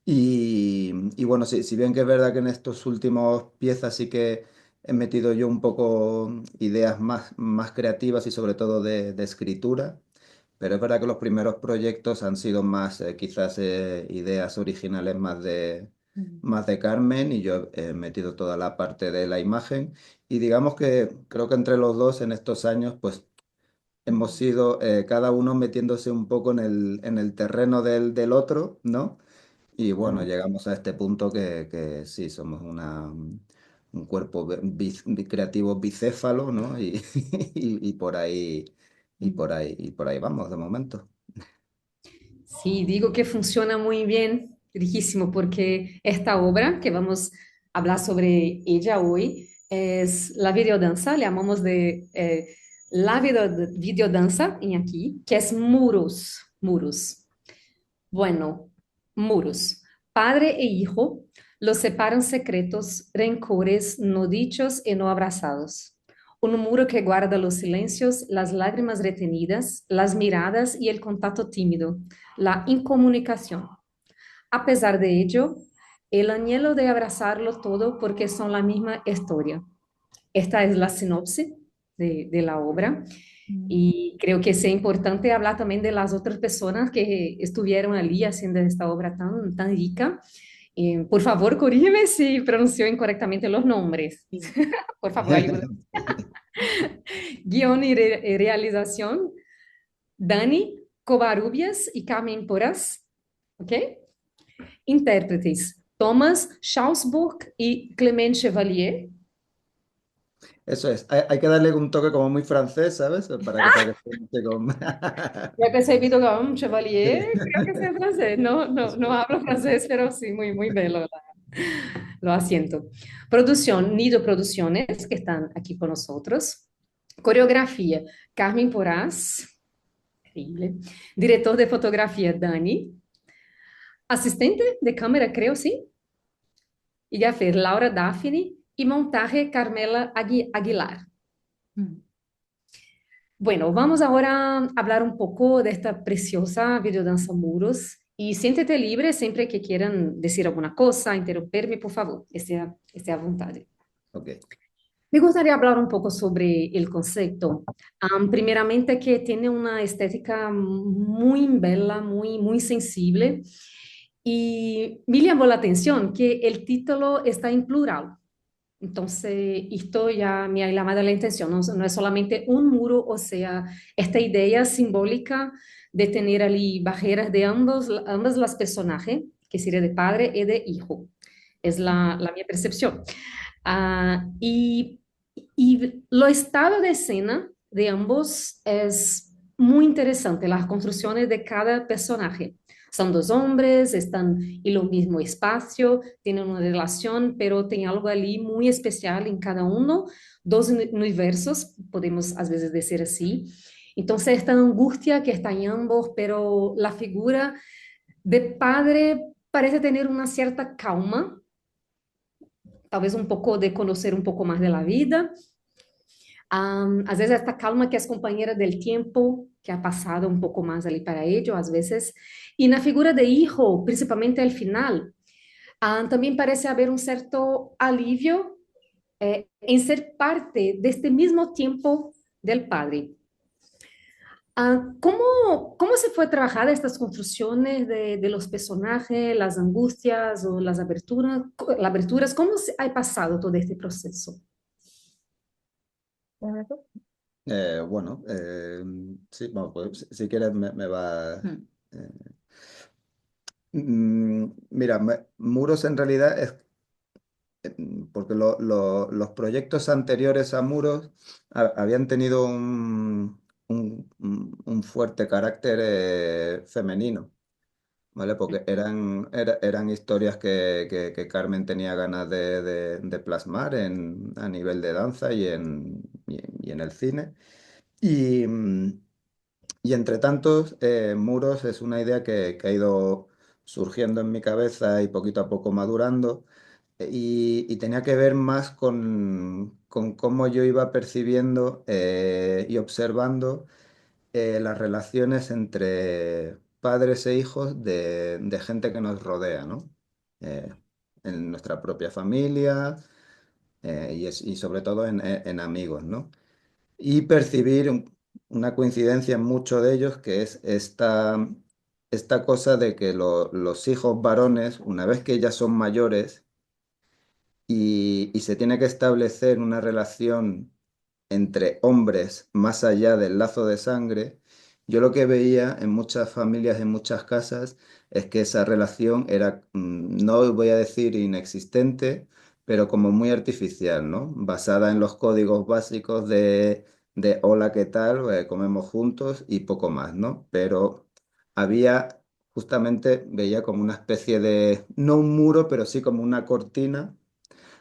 Y bueno, si bien que es verdad que en estos últimos piezas sí que he metido yo un poco ideas más creativas y sobre todo de escritura, pero es verdad que los primeros proyectos han sido más quizás ideas originales más Mm. más de Carmen y yo he metido toda la parte de la imagen. Y digamos que creo que entre los dos en estos años, pues hemos sido cada uno metiéndose un poco en el terreno del otro, ¿no? Y bueno, llegamos a este punto que sí, somos un cuerpo creativo bicéfalo, ¿no? Y por ahí, y por ahí vamos de momento. Sí, digo que funciona muy bien, riquísimo, porque esta obra que vamos a hablar sobre ella hoy es la videodanza, le llamamos de la videodanza en aquí, que es muros, muros. Bueno, muros. Padre e hijo los separan secretos, rencores no dichos y no abrazados. Un muro que guarda los silencios, las lágrimas retenidas, las miradas y el contacto tímido, la incomunicación. A pesar de ello, el anhelo de abrazarlo todo porque son la misma historia. Esta es la sinopsis de la obra. Mm. Y creo que es importante hablar también de las otras personas que estuvieron allí haciendo esta obra tan rica. Por favor, corrígeme si pronuncio incorrectamente los nombres. Sí. Por favor, ayuda. Guión y realización, Dani Covarrubias y Carmen Porras. ¿Ok? Intérpretes, Thomas Schausburg y Clement Chevalier. Eso es, hay que darle un toque como muy francés, ¿sabes? Para que suene con... Ya que soy Vito Gam Chevalier, creo que sea francés. No, no, no hablo francés, pero sí, muy, muy bello lo asiento. Producción, Nido Producciones, que están aquí con nosotros. Coreografía, Carmen Porras, increíble. Director de fotografía, Dani. Asistente de cámara, creo, sí. Y gaffer, Laura Daphne. Y montaje, Carmela Aguilar. Mm. Bueno, vamos ahora a hablar un poco de esta preciosa videodanza Muros y siéntete libre siempre que quieran decir alguna cosa, interrumpirme, por favor, esté a vontade. Ok. Me gustaría hablar un poco sobre el concepto. Primeramente que tiene una estética muy bella, muy, muy sensible y me llamó la atención que el título está en plural. Entonces, esto ya me ha llamado la atención, no, no es solamente un muro, o sea, esta idea simbólica de tener allí barreras de ambas las personajes, que sería de padre y de hijo. Es la mi percepción. Y lo estado de escena de ambos es muy interesante, las construcciones de cada personaje. Son dos hombres, están en lo mismo espacio, tienen una relación, pero tem algo ali muy especial en cada uno, dos universos, podemos a veces decir así. Entonces, esta angustia que está en ambos, pero la figura de padre parece tener una cierta calma, talvez um pouco de conhecer um pouco mais da vida. Às vezes esta calma que é companheira del tempo, que ha passado um pouco mais ali para ele, às vezes. E na figura de hijo, principalmente al final, também parece haver um certo alívio em ser parte deste mesmo tempo del padre. ¿Cómo se fue trabajada estas construcciones de los personajes, las angustias o las aberturas? ¿Cómo se ha pasado todo este proceso? Bueno, sí, bueno, pues si quieres me va... Mm. eh, mira, Muros en realidad es porque los proyectos anteriores a Muros habían tenido un fuerte carácter femenino, ¿vale? Porque eran historias que Carmen tenía ganas de plasmar a nivel de danza y en el cine. Y, y entre tantos, Muros es una idea que ha ido surgiendo en mi cabeza y poquito a poco madurando. Y tenía que ver más con cómo yo iba percibiendo y observando las relaciones entre padres e hijos de gente que nos rodea, ¿no? Eh, en nuestra propia familia y sobre todo en amigos, ¿no? Y percibir una coincidencia en muchos de ellos, que es esta cosa de que los hijos varones, una vez que ya son mayores y se tiene que establecer una relación entre hombres más allá del lazo de sangre, yo lo que veía en muchas familias, en muchas casas, es que esa relación era, no voy a decir inexistente, pero como muy artificial, ¿no? Basada en los códigos básicos de hola, ¿qué tal? Comemos juntos y poco más, ¿no? Pero había, justamente, veía como una especie de, no un muro, pero sí como una cortina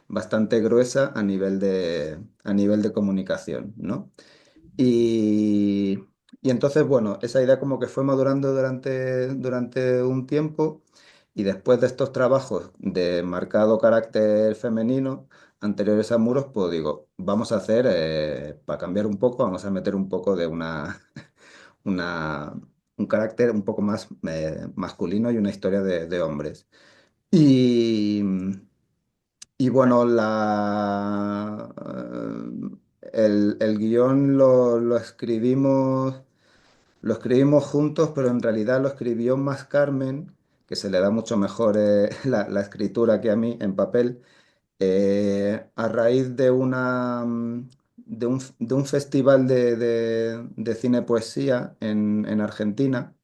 bastante gruesa a nivel de comunicación, ¿no? Y, y entonces, bueno, esa idea como que fue madurando durante un tiempo y después de estos trabajos de marcado carácter femenino anteriores a muros, pues digo, vamos a hacer, para cambiar un poco, vamos a meter un poco de una, un carácter un poco más masculino y una historia de hombres. Y, y bueno, el guión lo escribimos juntos, pero en realidad lo escribió más Carmen, que se le da mucho mejor la escritura que a mí en papel, a raíz de un festival de cine poesía en Argentina,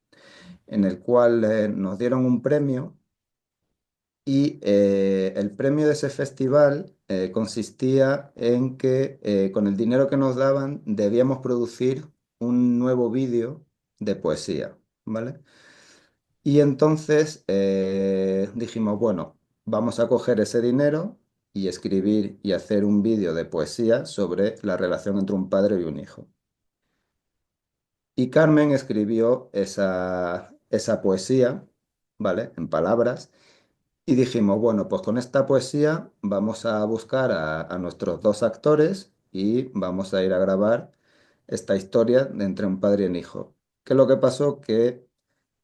en el cual nos dieron un premio. Y el premio de ese festival consistía en que con el dinero que nos daban debíamos producir un nuevo vídeo de poesía, ¿vale? Y entonces dijimos, bueno, vamos a coger ese dinero y escribir y hacer un vídeo de poesía sobre la relación entre un padre y un hijo. Y Carmen escribió esa poesía, ¿vale? En palabras. Y dijimos, bueno, pues con esta poesía vamos a buscar a nuestros dos actores y vamos a ir a grabar esta historia de entre un padre y un hijo. ¿Qué es lo que pasó? Que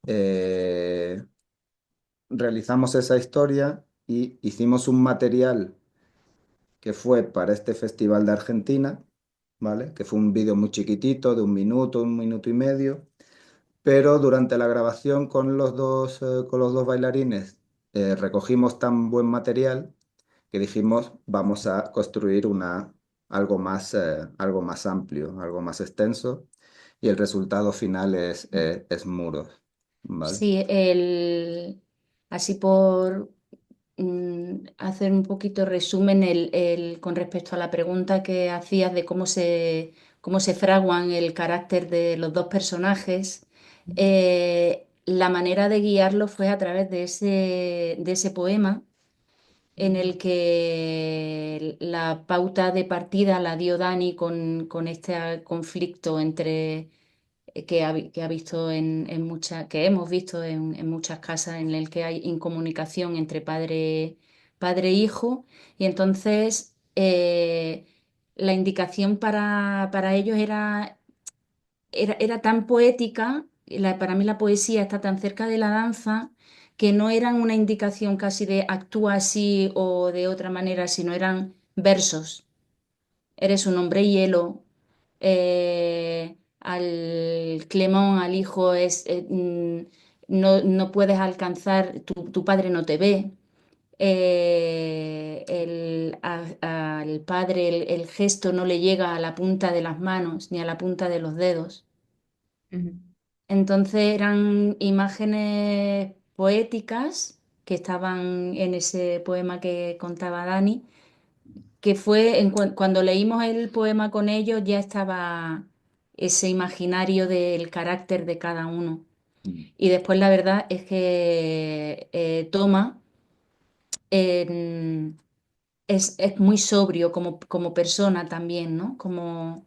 eh, realizamos esa historia y hicimos un material que fue para este festival de Argentina, ¿vale? Que fue un vídeo muy chiquitito, de un minuto y medio, pero durante la grabación con los dos bailarines recogimos tan buen material que dijimos, vamos a construir algo más amplio, algo más extenso, y el resultado final es muros, ¿vale? Sí, así por hacer un poquito resumen con respecto a la pregunta que hacías de cómo se fraguan el carácter de los dos personajes, la manera de guiarlo fue a través de ese poema en el que la pauta de partida la dio Dani con este conflicto entre que ha visto que hemos visto en muchas casas en el que hay incomunicación entre padre e hijo. Y entonces la indicación para ellos era tan poética, para mí la poesía está tan cerca de la danza, que no eran una indicación casi de actúa así o de otra manera, sino eran versos. Eres un hombre hielo. Al Clemón, al hijo, no puedes alcanzar, tu padre no te ve. Al padre el gesto no le llega a la punta de las manos ni a la punta de los dedos. Ujú. Entonces eran imágenes poéticas que estaban en ese poema que contaba Dani, que fue cuando leímos el poema con ellos ya estaba ese imaginario del carácter de cada uno. Mm. Y después la verdad es que Toma en- es muy sobrio como persona también, ¿no? Como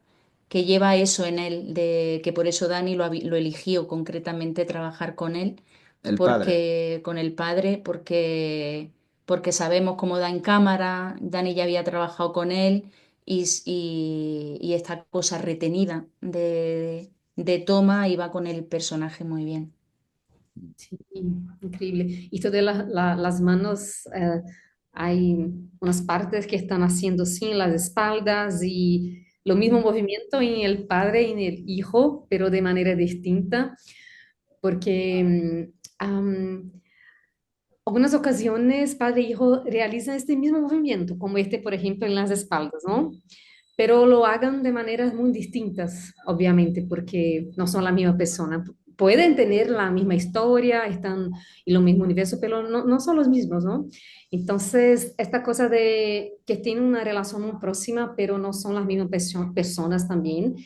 que lleva eso en él, de que por eso Dani lo eligió concretamente trabajar con él, El padre, porque con el padre, porque sabemos cómo da en cámara, Dani ya había trabajado con él y esta cosa retenida de toma iba con el personaje muy bien. Sí, increíble. Esto de las manos, hay unas partes que están haciendo sin las espaldas y lo mismo movimiento en el padre y en el hijo, pero de manera distinta. porque algunas ocasiones padre e hijo realizan este mismo movimiento, como este, por ejemplo, en las espaldas, ¿no? Pero lo hagan de maneras muy distintas, obviamente, porque no son la misma persona. Pueden tener la misma historia, están en lo mismo universo, pero no son los mismos, ¿no? Entonces, esta cosa de que tienen una relación muy próxima, pero no son las mismas personas también,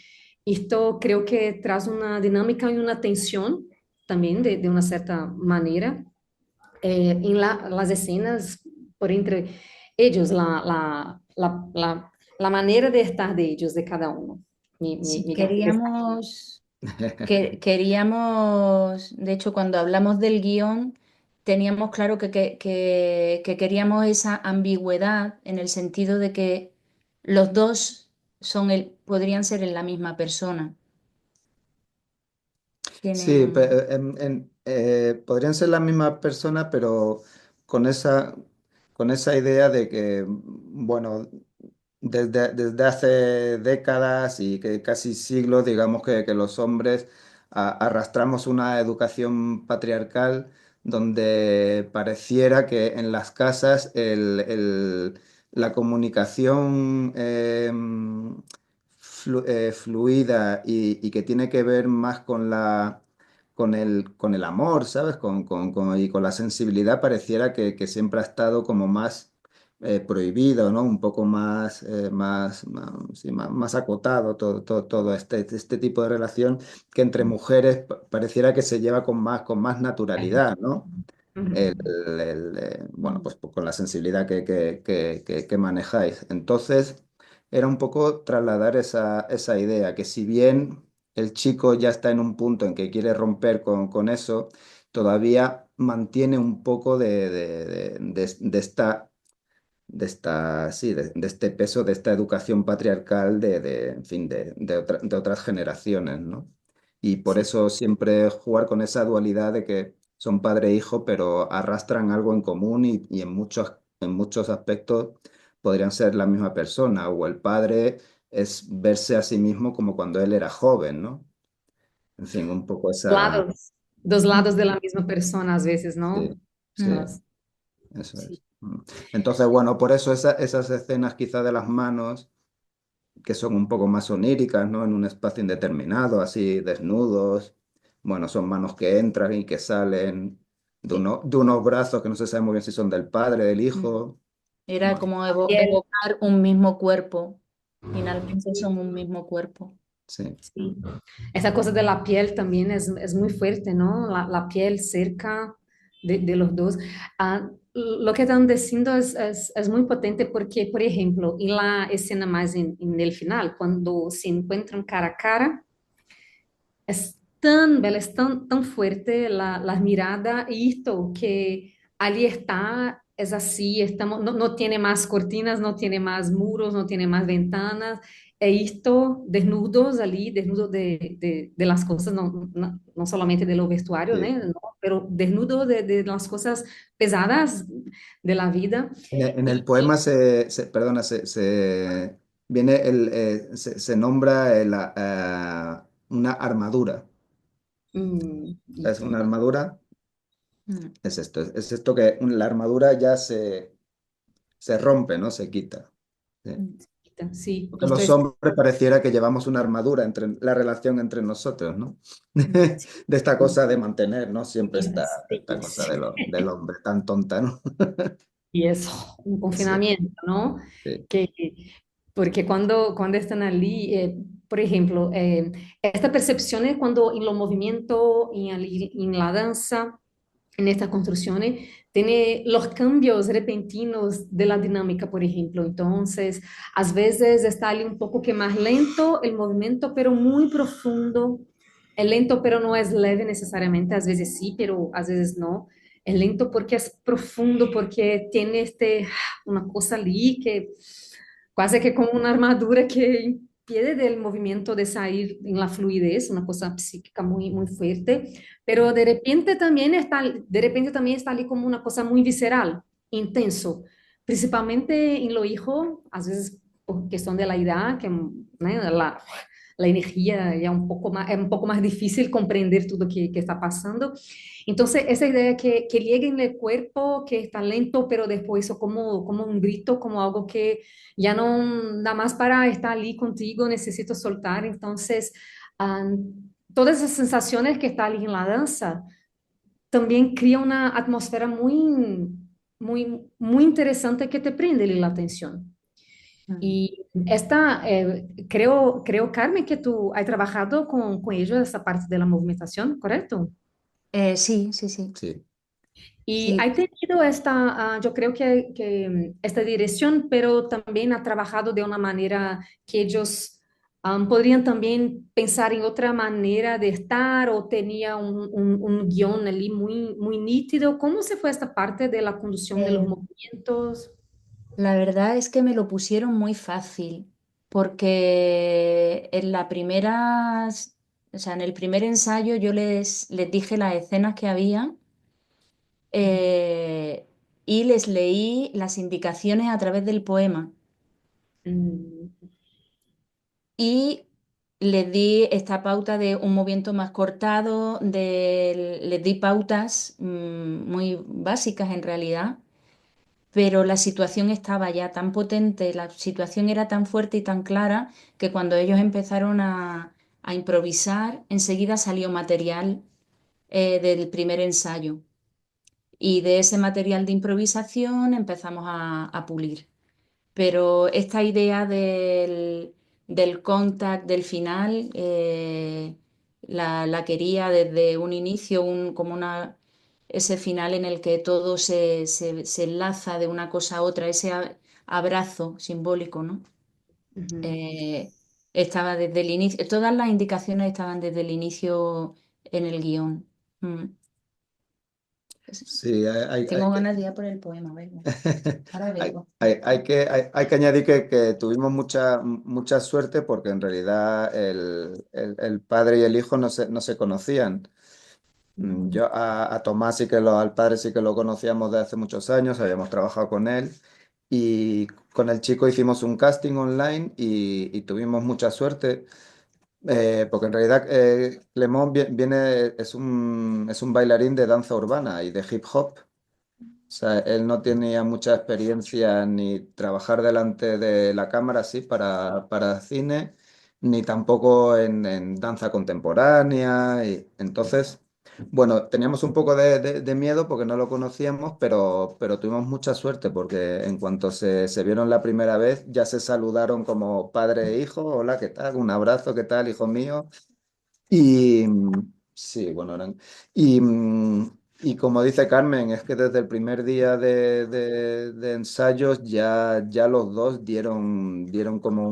esto creo que trae una dinámica y una tensión también, de una cierta manera, las escenas por entre ellos, la manera de estar de ellos, de cada uno. Si Mi queríamos, de hecho, cuando hablamos del guión, teníamos claro que queríamos esa ambigüedad en el sentido de que los dos podrían ser en la misma persona. Sí, Tienen, podrían ser la misma persona, pero con con esa idea de que, bueno, desde hace décadas y que casi siglos, digamos que los hombres arrastramos una educación patriarcal donde pareciera que en las casas la comunicación fluida y que tiene que ver más con con el amor, ¿sabes? Y con la sensibilidad pareciera que siempre ha estado como más prohibido, ¿no? Un poco sí, más acotado todo este tipo de relación que entre mujeres pareciera que se lleva con más naturalidad, ¿no? Bueno, pues con la sensibilidad que manejáis. Entonces, era un poco trasladar esa idea, que si bien el chico ya está en un punto en que quiere romper con eso, todavía mantiene un poco de este peso, de esta educación patriarcal en fin, de otras generaciones, ¿no? Y por Sí, eso siempre jugar con esa dualidad de que son padre e hijo, pero arrastran algo en común y en muchos aspectos podrían ser la misma persona, o el padre es verse a sí mismo como cuando él era joven, ¿no? En fin, un poco esa... lados, dos lados de la misma persona a veces, ¿no? Sí, sí, Las- eso sí. es. Entonces, bueno, por eso esas escenas quizá de las manos que son un poco más oníricas, ¿no? En un espacio indeterminado, así desnudos. Bueno, son manos que entran y que salen sí. de unos brazos que no se sabe muy bien si son del padre, del hijo. Era Bueno, como Piel, evocar un mismo cuerpo. Finalmente son un mismo cuerpo. sí. sí. Esa cosa de la piel también es muy fuerte, ¿no? La piel cerca de los dos. Lo que están diciendo es muy potente porque, por ejemplo, en la escena más en el final, cuando se encuentran cara a cara, es tan bella, es tan fuerte la mirada y esto que allí está, es así, estamos, no tiene más cortinas, no tiene más muros, no tiene más ventanas, esto desnudos allí, desnudos de las cosas, no solamente de lo vestuario, ¿no? Sí. Pero desnudo de las cosas pesadas de la vida. En el Y, poema perdona, viene se nombra una armadura. Es esto. una armadura, Mm. es esto que la armadura ya se rompe, ¿no? Se quita. Sí. Sí, Porque esto los es. hombres pareciera que llevamos una armadura entre la relación entre nosotros, ¿no? De esta cosa de mantener, ¿no? Siempre esta cosa Sí. del hombre tan tonta, ¿no? Y es un Sí, confinamiento, ¿no? sí, Que, porque cuando están allí, por ejemplo, esta percepción es cuando en los movimientos, en la danza, en estas construcciones, tiene los cambios repentinos de la dinámica, por ejemplo. Entonces, a veces está ali un poco que más lento el movimiento, pero muy profundo. Es lento, pero no es leve necesariamente. A veces sí, pero a veces no. Es lento porque es profundo, porque tiene una cosa ali que quase que como una armadura que impide del movimiento de salir en la fluidez, una cosa psíquica muy fuerte, pero de repente también está ali como una cosa muy visceral, intenso, principalmente en lo hijo, a veces por cuestión de la edad, que, né, la energía ya es un poco más difícil comprender todo que está pasando. Entonces, esa idea que llegue en el cuerpo, que está lento, pero después eso como un grito, como algo que ya no da más para estar allí contigo, necesito soltar. Entonces, ah, todas esas sensaciones que están allí en la danza también crea una atmósfera muy interesante que te prende la atención. Mm. Y creo, Carmen, que tú has trabajado con ellos esa parte de la movimentación, ¿correcto? Sí, sí, sí. Sí. Y Sí, ha tenido yo creo que esta dirección, pero también ha trabajado de una manera que ellos podrían también pensar en otra manera de estar o tenía un guión allí muy nítido. ¿Cómo se fue esta parte de la conducción de los eh, movimientos? la verdad es que me lo pusieron muy fácil, porque en la primera, o sea, en el primer ensayo yo les dije las escenas que había, eh, y les leí las indicaciones a través del poema. Mm, Y les di esta pauta de un movimiento más cortado, les di pautas muy básicas en realidad, pero la situación estaba ya tan potente, la situación era tan fuerte y tan clara que cuando ellos empezaron a improvisar, enseguida salió material del primer ensayo. Y de ese material de improvisación empezamos a pulir. Pero esta idea del contact, del final, la quería desde un inicio, ese final en el que todo se enlaza de una cosa a otra, ese abrazo simbólico, ¿no? ujú. Eh, Estaba desde el inicio, todas las indicaciones estaban desde el inicio en el guión. Mm. Pues, Sí, tengo ganas de ir a por el poema, vengo. Ahora vengo. hay que añadir que tuvimos mucha suerte porque en realidad el padre y el hijo no se conocían. Yo a Tomás al padre sí que lo conocíamos de hace muchos años, habíamos trabajado con él y con el chico hicimos un casting online y tuvimos mucha suerte porque en realidad Clemón es un bailarín de danza urbana y de hip hop. O sea, él no tenía mucha experiencia ni trabajar delante de la cámara así para cine, ni tampoco en danza contemporánea. Y entonces, bueno, teníamos un poco de miedo porque no lo conocíamos, pero tuvimos mucha suerte porque en cuanto se vieron la primera vez, ya se saludaron como padre e hijo. Hola, ¿qué tal? Un abrazo, ¿qué tal, hijo mío? Y sí, bueno, y, y como dice Carmen, es que desde el primer día de ensayos ya los dos dieron como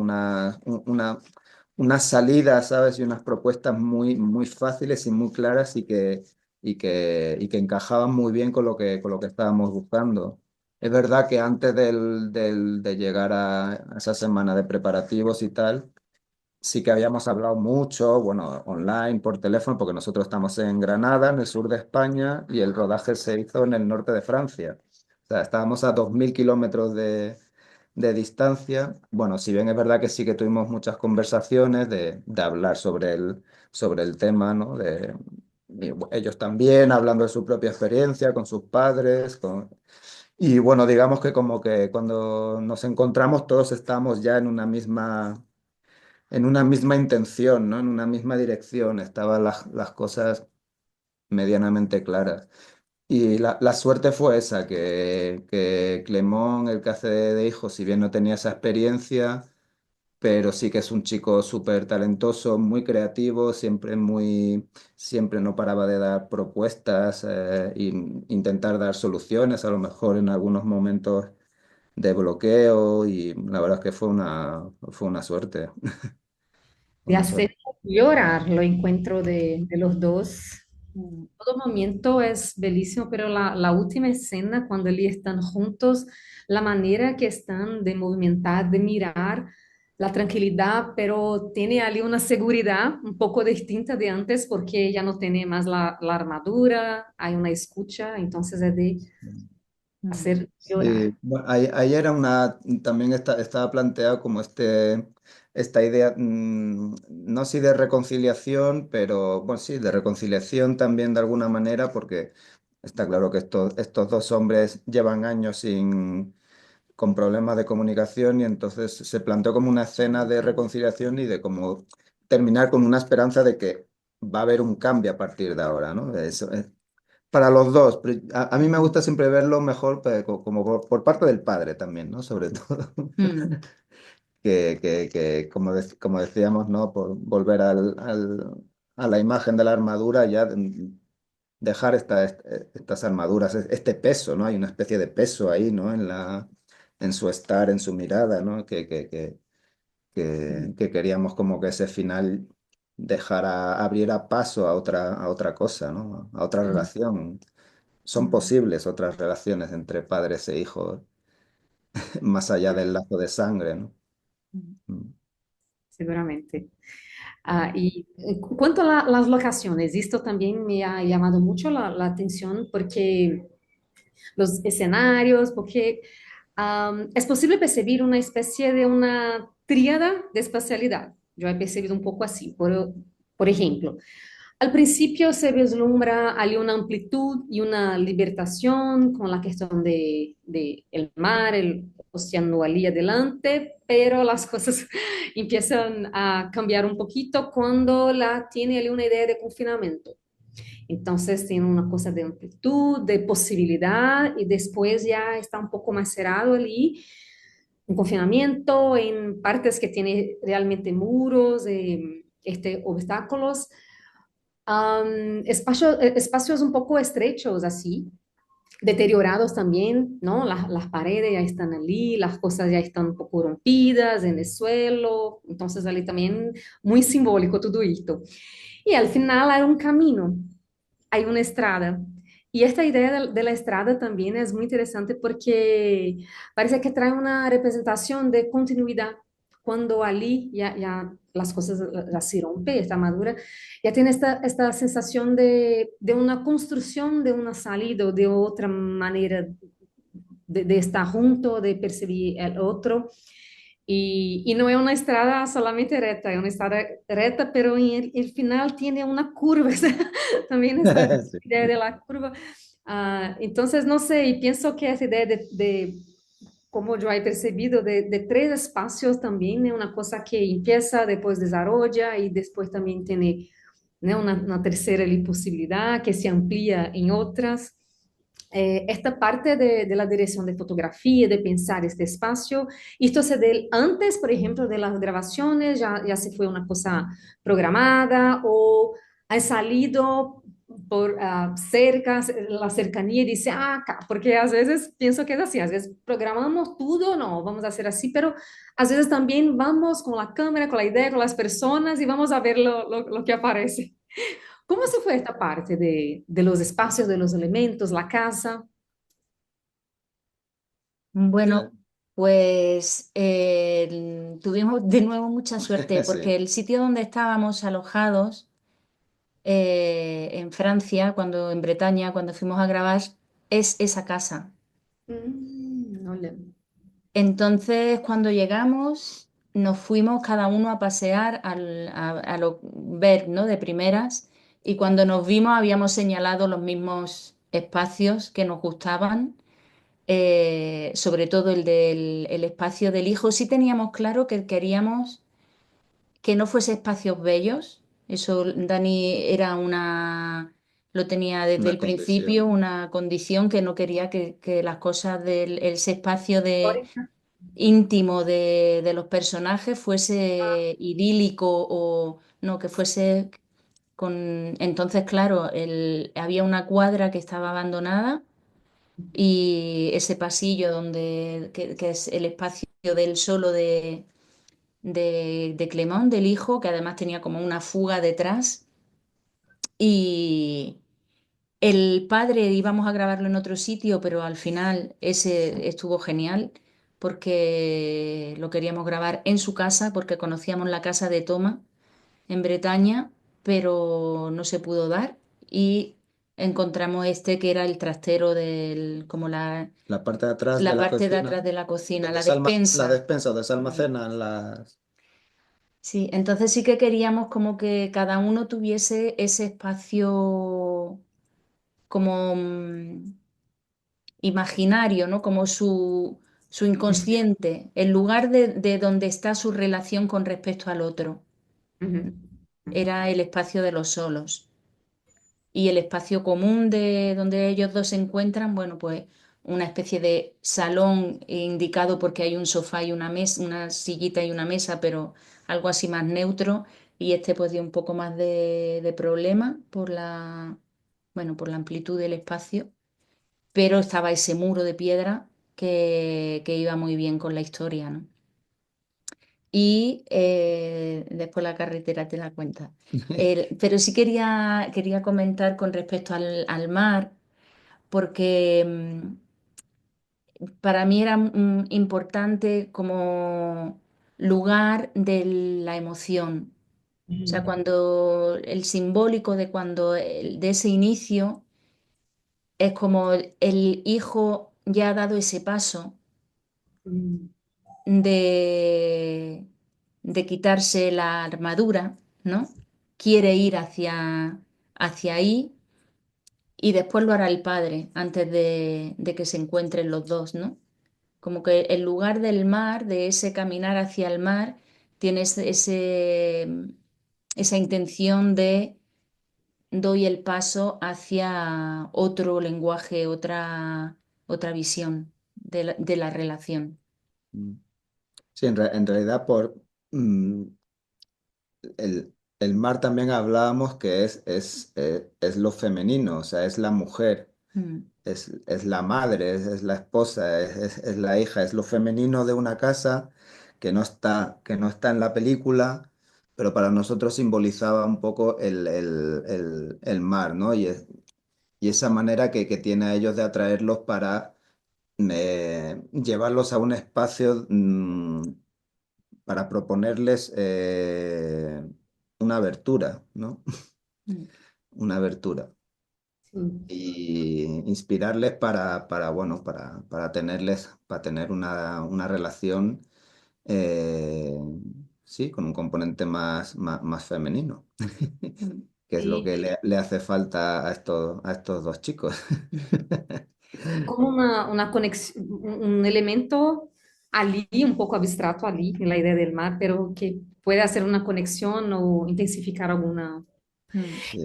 una salida, ¿sabes? Y unas propuestas muy fáciles y muy claras y que encajaban muy bien con lo que estábamos buscando. Es verdad que antes de llegar a esa semana de preparativos y tal, sí que habíamos hablado mucho, bueno, online, por teléfono, porque nosotros estamos en Granada, en el sur de España, y el rodaje se hizo en el norte de Francia. O sea, estábamos a 2000 kilómetros de distancia. Bueno, si bien es verdad que sí que tuvimos muchas conversaciones de hablar sobre el tema, ¿no? Ellos también hablando de su propia experiencia con sus padres. Y bueno, digamos que como que cuando nos encontramos todos estamos ya en una misma intención, ¿no? En una misma dirección, estaban las cosas medianamente claras. Y la suerte fue esa, que Clemón, el que hace de hijo, si bien no tenía esa experiencia, pero sí que es un chico súper talentoso, muy creativo, siempre no paraba de dar propuestas e intentar dar soluciones, a lo mejor en algunos momentos de bloqueo, y la verdad es que fue una suerte. De Una hacer suerte. llorar lo encuentro de los dos. Mm. Todo momento es bellísimo, pero la última escena, cuando ellos están juntos, la manera que están de movimentar, de mirar, la tranquilidad, pero tiene ali una seguridad un poco distinta de antes, porque ya no tiene más la armadura, hay una escucha, entonces es de Mm. hacer llorar. Sí, bueno, ahí era también estaba planteado como esta idea, no si de reconciliación, pero bueno, sí, de reconciliación también de alguna manera, porque está claro que estos dos hombres llevan años con problemas de comunicación y entonces se planteó como una escena de reconciliación y de cómo terminar con una esperanza de que va a haber un cambio a partir de ahora, ¿no? Eso, para los dos, pero a mí me gusta siempre verlo mejor como por parte del padre también, ¿no? Sobre todo. Mm, Que como decíamos, ¿no? Por volver a la imagen de la armadura, ya dejar estas armaduras, este peso, ¿no? Hay una especie de peso ahí, ¿no? En su estar, en su mirada, ¿no? Que queríamos como que ese final abriera paso a otra cosa, ¿no? A otra mm, relación. Son posibles otras relaciones entre padres e hijos, más allá del lazo de sangre, ¿no? Mm, Mm. seguramente. Y cuanto a las locaciones, esto también me ha llamado mucho la atención porque los escenarios, porque es posible percibir una especie de una tríada de espacialidad. Yo he percibido un poco así. Por ejemplo, al principio se vislumbra ali una amplitud y una libertación con la cuestión de el mar, el océano allí adelante, pero las cosas empiezan a cambiar un poquito cuando la tiene ali una idea de confinamiento. Entonces tiene una cosa de amplitud, de posibilidad y después ya está un poco más cerrado allí, un confinamiento en partes que tiene realmente muros, obstáculos, espacios un poco estrechos así, deteriorados también, ¿no? Las paredes ya están allí, las cosas ya están un poco rompidas en el suelo, entonces allí también muy simbólico todo esto. Y al final hay un camino, hay una estrada. Y esta idea de la estrada también es muy interesante porque parece que trae una representación de continuidad. Cuando allí ya las cosas ya se rompen, está madura, ya tiene esta sensación de una construcción, de una salida, de otra manera de estar junto, de percibir el otro. Y no es una estrada solamente recta, es una estrada recta, pero en el final tiene una curva, o sea, también esta Sí. idea de la curva. Entonces, no sé, y pienso que esa idea como yo he percibido, de tres espacios también es una cosa que empieza, después desarrolla y después también tiene, ¿no? Una tercera posibilidad que se amplía en otras. Esta parte de la dirección de fotografía, de pensar este espacio, esto se da antes, por ejemplo, de las grabaciones, ya se fue una cosa programada o ha salido por cerca, la cercanía y dice, acá, porque a veces pienso que es así, a veces programamos todo, no, vamos a hacer así, pero a veces también vamos con la cámara, con la idea, con las personas y vamos a ver lo que aparece. ¿Cómo se fue esta parte de los espacios, de los elementos, la casa? Bueno, pues tuvimos de nuevo mucha suerte Sí. porque el sitio donde estábamos alojados en Francia, en Bretaña, cuando fuimos a grabar, es esa casa. Olha. Entonces, cuando llegamos, nos fuimos cada uno a pasear ver, ¿no? De primeras, y cuando nos vimos habíamos señalado los mismos espacios que nos gustaban, sobre todo el espacio del hijo. Sí teníamos claro que queríamos que no fuese espacios bellos. Eso Dani lo tenía desde Una el principio, condición. una condición que no quería que las cosas ese espacio Histórica. íntimo de los personajes fuese idílico o no, que fuese con... Entonces, claro, había una cuadra que estaba abandonada y ese pasillo que es el espacio del solo de Clemón, del hijo, que además tenía como una fuga detrás. Y el padre íbamos a grabarlo en otro sitio, pero al final ese estuvo genial porque lo queríamos grabar en su casa, porque conocíamos la casa de Toma en Bretaña, pero no se pudo dar y encontramos este que era el trastero como La parte de atrás de la la parte de cocina, atrás de la cocina, donde la la despensa. despensa, donde se almacenan las... Sí, entonces sí que queríamos como que cada uno tuviese ese espacio como imaginario, ¿no? Como su inconsciente, el lugar de donde está su relación con respecto al otro. Ujú, ujú, Era el espacio de los solos. Y el espacio común de donde ellos dos se encuentran, bueno, pues una especie de salón indicado porque hay un sofá y una mesa, una sillita y una mesa, pero algo así más neutro. Y este pues dio un poco más de problema por bueno, por la amplitud del espacio, pero estaba ese muro de piedra que iba muy bien con la historia, ¿no? Y después la carretera te la cuenta. Pero sí quería comentar con respecto al mar, porque para mí era importante como lugar de la emoción. O sea, ujú, cuando el simbólico de de ese inicio es como el hijo ya ha dado ese paso ujú, de, de quitarse la armadura, ¿no? Quiere ir hacia ahí y después lo hará el padre antes de que se encuentren los dos, ¿no? Como que el lugar del mar, de ese caminar hacia el mar, tiene esa intención de doy el paso hacia otro lenguaje, otra visión de la relación. Mm. Sí, en realidad mm, el mar también hablábamos que es lo femenino, o sea, es la mujer, Mm, es la madre, es la esposa, es la hija, es lo femenino de una casa que no está en la película, pero para nosotros simbolizaba un poco el mar, ¿no? Y esa manera que tiene a ellos de atraerlos para llevarlos a un espacio para proponerles una abertura, ¿no? mm, Una abertura. sí. Y inspirarles bueno, para tener una relación, eh, sí, con un componente más femenino, mm. que es lo Sí, que le hace falta a estos dos chicos. como una conexión, un elemento allí, un poco abstracto allí, en la idea del mar, pero que puede hacer una conexión o intensificar alguna. Mm. Sí.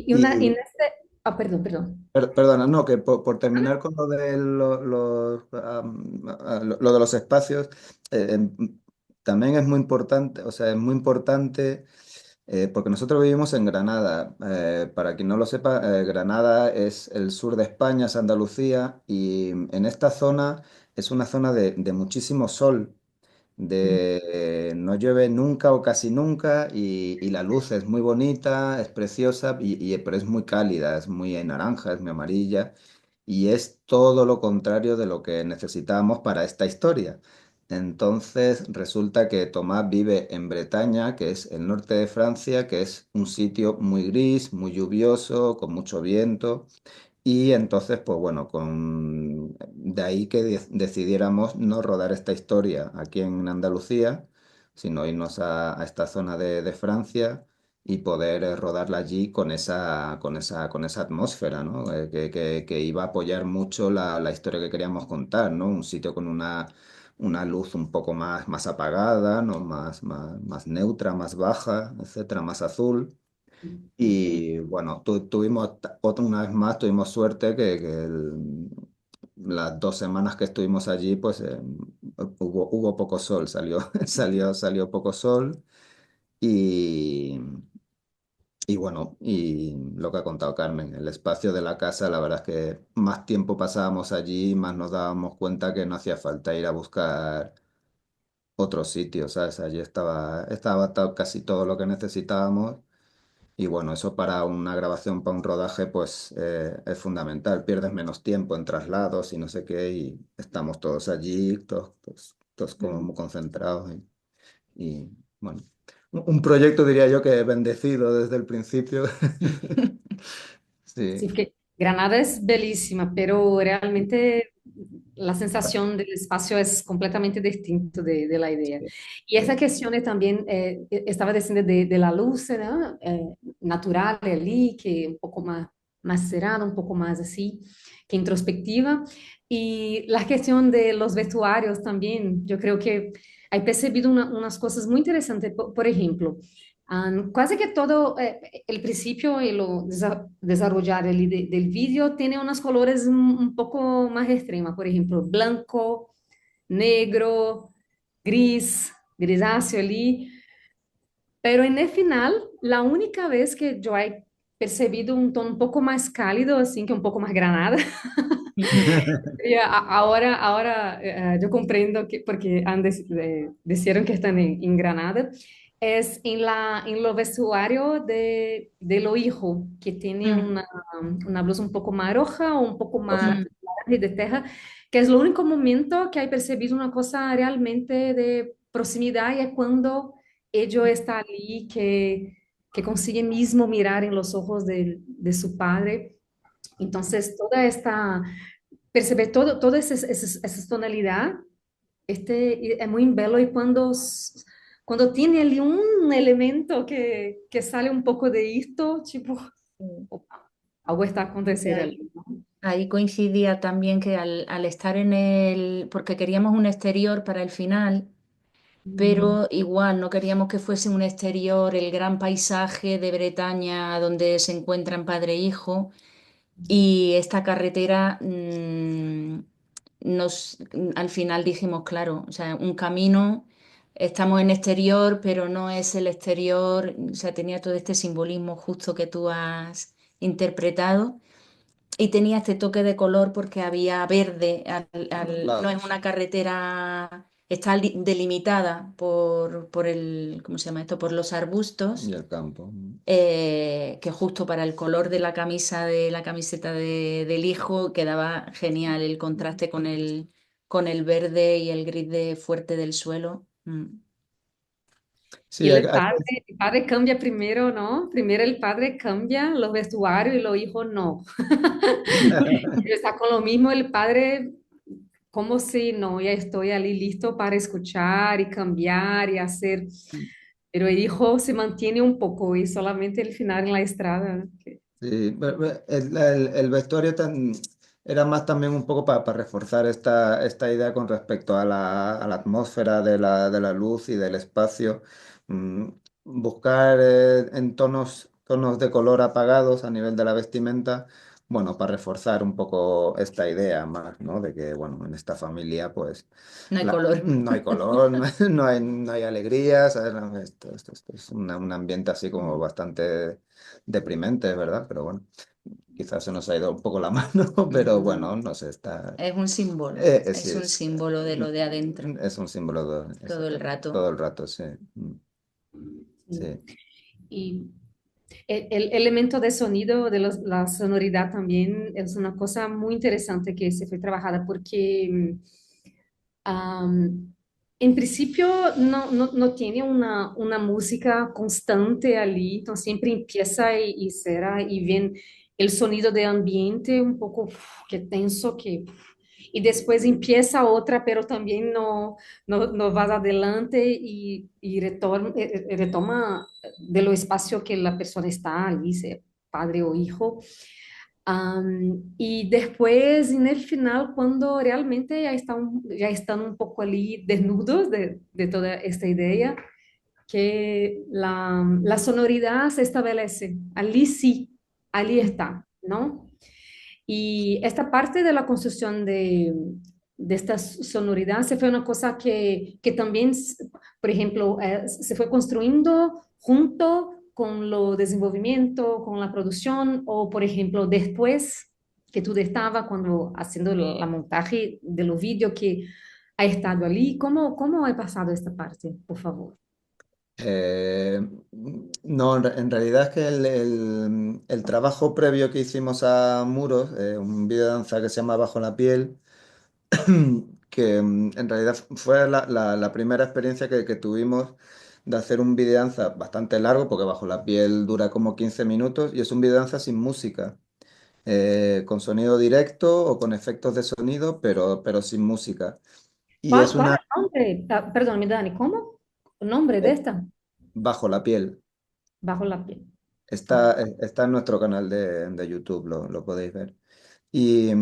Y una, en este, ah, perdón, perdón. Perdona, no, que por terminar con lo de lo de los espacios, también es muy importante, o sea, es muy importante porque nosotros vivimos en Granada. Para quien no lo sepa, Granada es el sur de España, es Andalucía, y en esta zona es una zona de muchísimo sol, no llueve nunca o casi nunca, y la luz es muy bonita, es preciosa, pero es muy cálida, es muy naranja, es muy amarilla, y es todo lo contrario de lo que necesitábamos para esta historia. Entonces resulta que Tomás vive en Bretaña, que es el norte de Francia, que es un sitio muy gris, muy lluvioso, con mucho viento. Y entonces, pues bueno, de ahí que decidiéramos no rodar esta historia aquí en Andalucía, sino irnos a esta zona de Francia y poder rodarla allí con esa atmósfera, ¿no? Que iba a apoyar mucho la historia que queríamos contar, ¿no? Un sitio con una luz un poco más apagada, ¿no? Más neutra, más baja, etcétera, más azul. Y bueno, una vez más tuvimos suerte las 2 semanas que estuvimos allí, pues hubo poco sol, salió poco sol y, y bueno, y lo que ha contado Carmen, el espacio de la casa, la verdad es que más tiempo pasábamos allí, más nos dábamos cuenta que no hacía falta ir a buscar otro sitio, ¿sabes? Allí estaba casi todo lo que necesitábamos. Y bueno, eso para una grabación, para un rodaje, pues es fundamental. Pierdes menos tiempo en traslados y no sé qué, y estamos todos allí, todos como muy concentrados. Y, bueno, un proyecto diría yo que bendecido desde el principio. Sí, Sí. porque Granada es bellísima, pero realmente la sensación del espacio es completamente distinto de la idea. Y esa cuestión también, estaba diciendo de la luz, ¿no? Natural allí, que un poco más cerrada, un poco más así, que introspectiva. Y la cuestión de los vestuarios también, yo creo que he percibido unas cosas muy interesantes. Por ejemplo, quase que todo el principio y lo desarrollar del vídeo tiene unos colores un poco más extremos, por ejemplo, blanco, negro, gris, grisáceo ali, pero en el final, la única vez que yo he percibido un tono un poco más cálido, así que un poco más granada, y ahora yo comprendo que, porque dijeron que están en Granada, es en lo vestuario de lo hijo, que tiene Mm, una blusa un poco más roja o un poco más mm, de teja, que es lo único momento que he percibido una cosa realmente de proximidad y es cuando ello está allí, que consigue mismo mirar en los ojos de su padre. Entonces, toda esta perceber toda essa tonalidade, é muito belo e quando tem ali um elemento que sale um pouco de isto, tipo, mm. opa, algo está Y acontecendo ahí, ali, ¿no? ahí coincidía también que al estar en porque queríamos un exterior para el final, pero igual no queríamos que fuese un exterior, el gran paisaje de Bretaña donde se encuentran padre e hijo. Y esta carretera al final dijimos, claro, o sea, un camino, estamos en exterior, pero no es el exterior, o sea, tenía todo este simbolismo justo que tú has interpretado. Y tenía este toque de color porque había verde, Los no es lados una carretera, está delimitada por el, ¿cómo se llama esto? Por los y arbustos, el campo. que justo para el color de la camisa, de la camiseta del hijo, quedaba genial el contraste con el verde y el gris fuerte del suelo. Mm. Y Sí, el padre cambia primero, ¿no? Primero el padre cambia los vestuarios y los hijos no. Está con lo mismo el padre, como si no, ya estoy allí listo para escuchar y cambiar y hacer. Pero el hijo se mantiene un poco y solamente el final en la estrada. sí, el vestuario era más también un poco para reforzar esta idea con respecto a la atmósfera de la luz y del espacio. Mm, Buscar en tonos de color apagados a nivel de la vestimenta, bueno, para reforzar un poco esta idea más, ¿no? De que, bueno, en esta familia, pues, No hay color. no hay color, no hay alegría, ¿sabes? No, esto es un ambiente así como bastante deprimente, ¿verdad? Pero bueno, quizás se nos ha ido un poco la mano, pero bueno, no sé, Es sí, un símbolo de lo de adentro, es un símbolo todo el exacto, rato. todo el rato, sí. Sí. Sí. Y el elemento de sonido, la sonoridad también es una cosa muy interesante que se fue trabajada porque en principio no tiene una música constante allí, entonces siempre empieza y será y ven el sonido de ambiente un poco que tenso que y después empieza otra, pero también no vas adelante y retoma de lo espacio que la persona está allí, sea padre o hijo. Y después, en el final, cuando realmente ya están un poco allí desnudos de toda esta idea, que la sonoridad se establece. Allí sí, allí está, ¿no? Y esta parte de la construcción de esta sonoridad se fue una cosa que también, por ejemplo, se fue construyendo junto con lo desenvolvimiento, con la producción, o por ejemplo, después que tú estabas cuando haciendo la montaje de los vídeos que ha estado allí. ¿Cómo ha pasado esta parte, por favor? Eh, no, en realidad es que el trabajo previo que hicimos a Muros, un video de danza que se llama Bajo la piel, que en realidad fue la primera experiencia que tuvimos de hacer un videodanza bastante largo, porque Bajo la piel dura como 15 minutos y es un videodanza sin música. con sonido directo o con efectos de sonido, pero sin música. Y es ¿Cuál una es el nombre? Ah, perdón, Dani, ¿cómo? ¿El nombre de eh, esta? bajo la piel. Bajo la piel. Está en nuestro canal de YouTube, lo podéis ver. Y,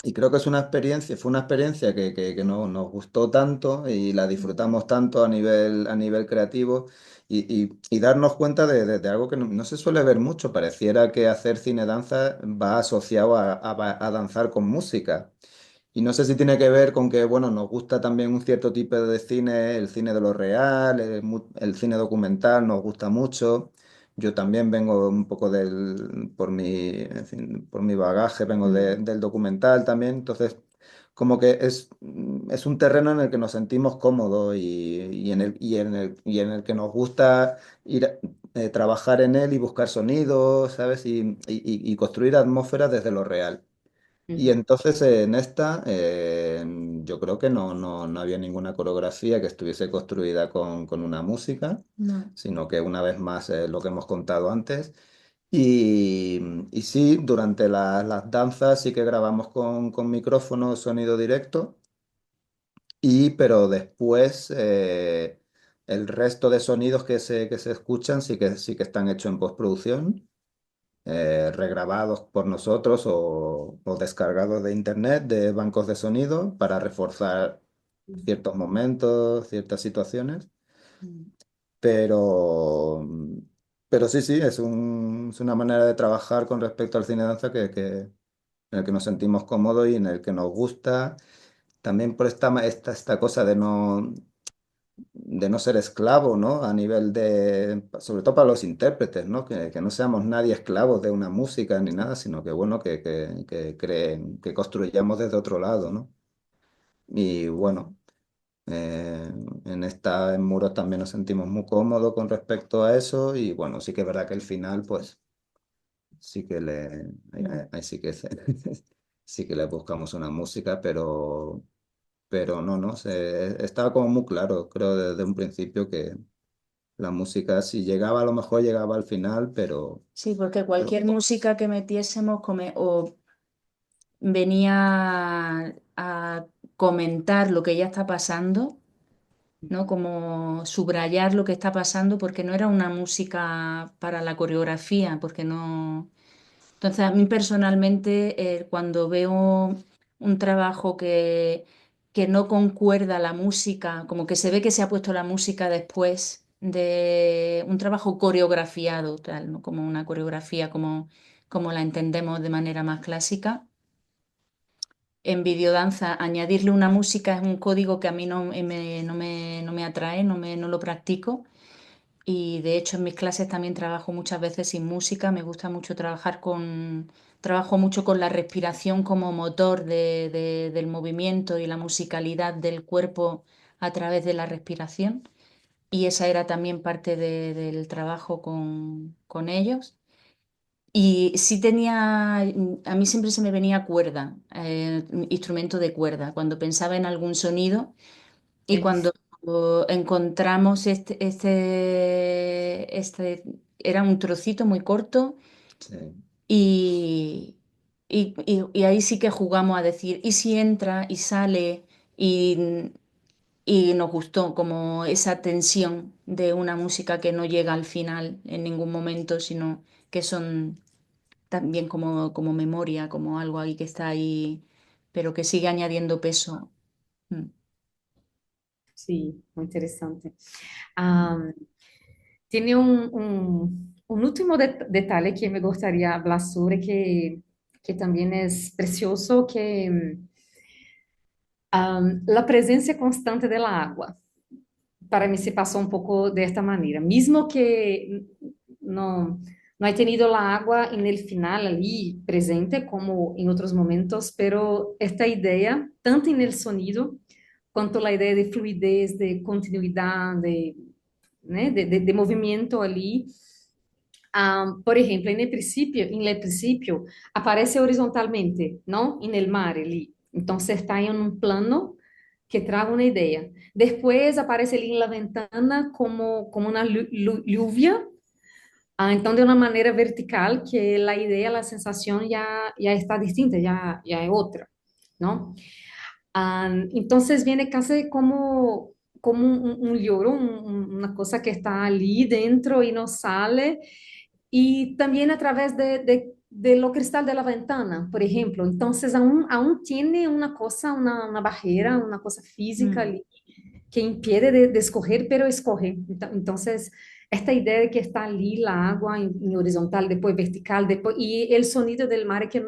y creo que fue una experiencia que nos gustó tanto y la disfrutamos tanto a nivel creativo y darnos cuenta de algo que no se suele ver mucho. Pareciera que hacer cine danza va asociado a danzar con música. Y no sé si tiene que ver con que, bueno, nos gusta también un cierto tipo de cine, el cine de lo real, el cine documental nos gusta mucho. Yo también vengo un poco en fin, por mi bagaje, vengo del documental también. Entonces, como que es un terreno en el que nos sentimos cómodos y en el que nos gusta trabajar en él y buscar sonidos, ¿sabes? Y construir atmósferas desde lo real. Y Ujú. entonces en esta yo creo que no había ninguna coreografía que estuviese construida con una música, No. sino que una vez más lo que hemos contado antes. Y, y sí, durante las danzas sí que grabamos con micrófono, sonido directo, pero después el resto de sonidos que se escuchan sí que están hechos en postproducción, regrabados por nosotros o descargados de internet, de bancos de sonido, para reforzar ciertos momentos, ciertas situaciones. Mm. Pero, pero sí, sí, es una manera de trabajar con respecto al cine danza en el que nos sentimos cómodos y en el que nos gusta. También por esta cosa de no ser esclavo, ¿no? A nivel sobre todo para los intérpretes, ¿no? Que no seamos nadie esclavos de una música ni nada, sino que bueno, que creen, que construyamos desde otro lado, ¿no? Y bueno, eh, en Muros también nos sentimos muy cómodos con respecto a eso y bueno, sí que es verdad que el final, pues sí que Mm. ahí sí que sí que le buscamos una música, pero no, estaba como muy claro, creo, desde un principio que la música, si llegaba, a lo mejor llegaba al final, Sí, porque pero cualquier música que metiésemos o venía a comentar lo que ya está pasando, ¿no? Como subrayar lo que está pasando, porque no era una música para la coreografía, porque no. Entonces, a mí personalmente, cuando veo un trabajo que no concuerda la música, como que se ve que se ha puesto la música después de un trabajo coreografiado, tal, ¿no? Como una coreografía como la entendemos de manera más clásica. En videodanza, añadirle una música es un código que a mí no me atrae, no lo practico. Y de hecho en mis clases también trabajo muchas veces sin música. Me gusta mucho trabajo mucho con la respiración como motor del movimiento y la musicalidad del cuerpo a través de la respiración. Y esa era también parte del trabajo con ellos. Y sí a mí siempre se me venía cuerda, instrumento de cuerda, cuando pensaba en algún sonido y Sí. cuando encontramos era un trocito muy corto sí, y, y ahí sí que jugamos a decir, ¿y si entra y sale? Y, y nos gustó como esa tensión de una música que no llega al final en ningún momento, sino que son también como memoria, como algo ahí que está ahí, pero que sigue añadiendo peso. Mm. Sí, muy interesante. Am, Tiene un último detalle que me gustaría hablar sobre, que también es precioso, que la presencia constante de la agua. Para mí se pasó un poco de esta manera. Mismo que no he tenido la agua en el final ali presente como en otros momentos, pero esta idea, tanto en el sonido, quanto la idea de fluidez, de continuidad, né, de movimento ali. Por ejemplo, en el principio aparece horizontalmente, ¿no? En el mar ali. Entonces está en un plano que traga una idea. Después aparece ali en la ventana como una lluvia, Então, de uma maneira vertical, que a ideia, a sensação já está distinta, já é outra, não? Entonces viene casi como un lloro, una cosa que está allí dentro y no sale, y también a través de lo cristal de la ventana, por ejemplo. Entonces aún tiene una cosa, una barrera, una cosa física Mm. allí que impide de escoger, pero escoge. Entonces, esta idea de que está allí la agua en horizontal, después vertical, después, y el sonido del mar que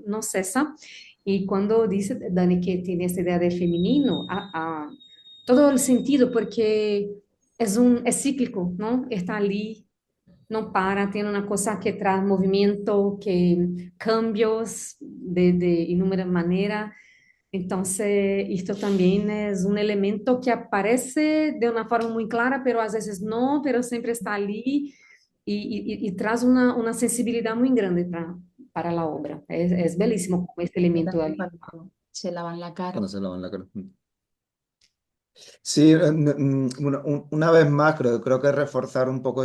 no cesa. Y cuando dice Dani que tiene esta idea de femenino, todo el sentido, porque es cíclico, ¿no? Está allí, no para, tiene una cosa que trae movimiento, que cambios de inúmeras maneras. Entonces, esto también es un elemento que aparece de una forma muy clara, pero a veces no, pero siempre está allí y trae una sensibilidad muy grande para la obra. Es bellísimo como este elemento También allí. cuando se lavan la cara. Cuando se lavan la cara. Sí, bueno, una vez más creo que reforzar un poco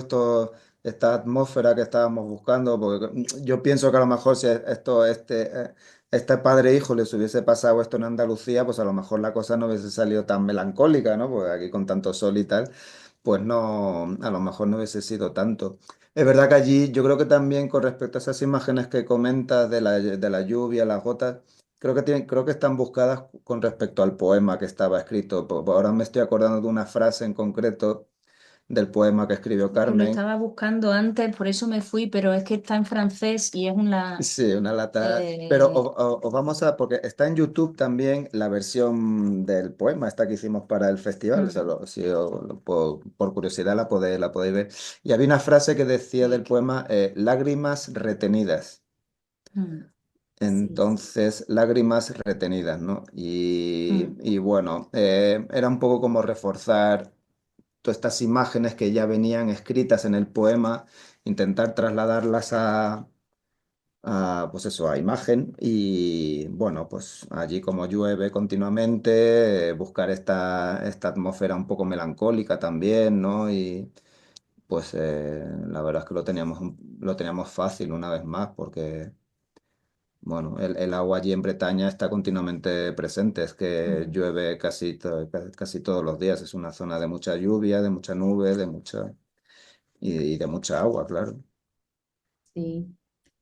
esta atmósfera que estábamos buscando, porque yo pienso que a lo mejor si este padre e hijo les hubiese pasado esto en Andalucía, pues a lo mejor la cosa no hubiese salido tan melancólica, ¿no? Porque aquí con tanto sol y tal, pues no, a lo mejor no hubiese sido tanto. Es verdad que allí yo creo que también con respecto a esas imágenes que comentas de la lluvia, las gotas, creo que están buscadas con respecto al poema que estaba escrito. Ahora me estoy acordando de una frase en concreto del poema que escribió Que lo Carmen. estaba buscando antes, por eso me fui, pero es que está en francés y es una... Sí, una lata. Pero eh, os vamos porque está en YouTube también la versión del poema, esta que hicimos para el festival. O sea, mm, si por curiosidad la podéis ver. Y había una frase que decía del poema, lágrimas retenidas. mm, Sí. Entonces, lágrimas retenidas, ¿no? Y, mm, y bueno, era un poco como reforzar todas estas imágenes que ya venían escritas en el poema, intentar trasladarlas pues eso, a imagen y bueno, pues allí como llueve continuamente, buscar esta atmósfera un poco melancólica también, ¿no? Y pues la verdad es que lo teníamos fácil una vez más porque... Bueno, el agua allí en Bretaña está continuamente presente, es que mm. llueve casi todos los días, es una zona de mucha lluvia, de mucha nube, y de mucha agua, claro. Sí.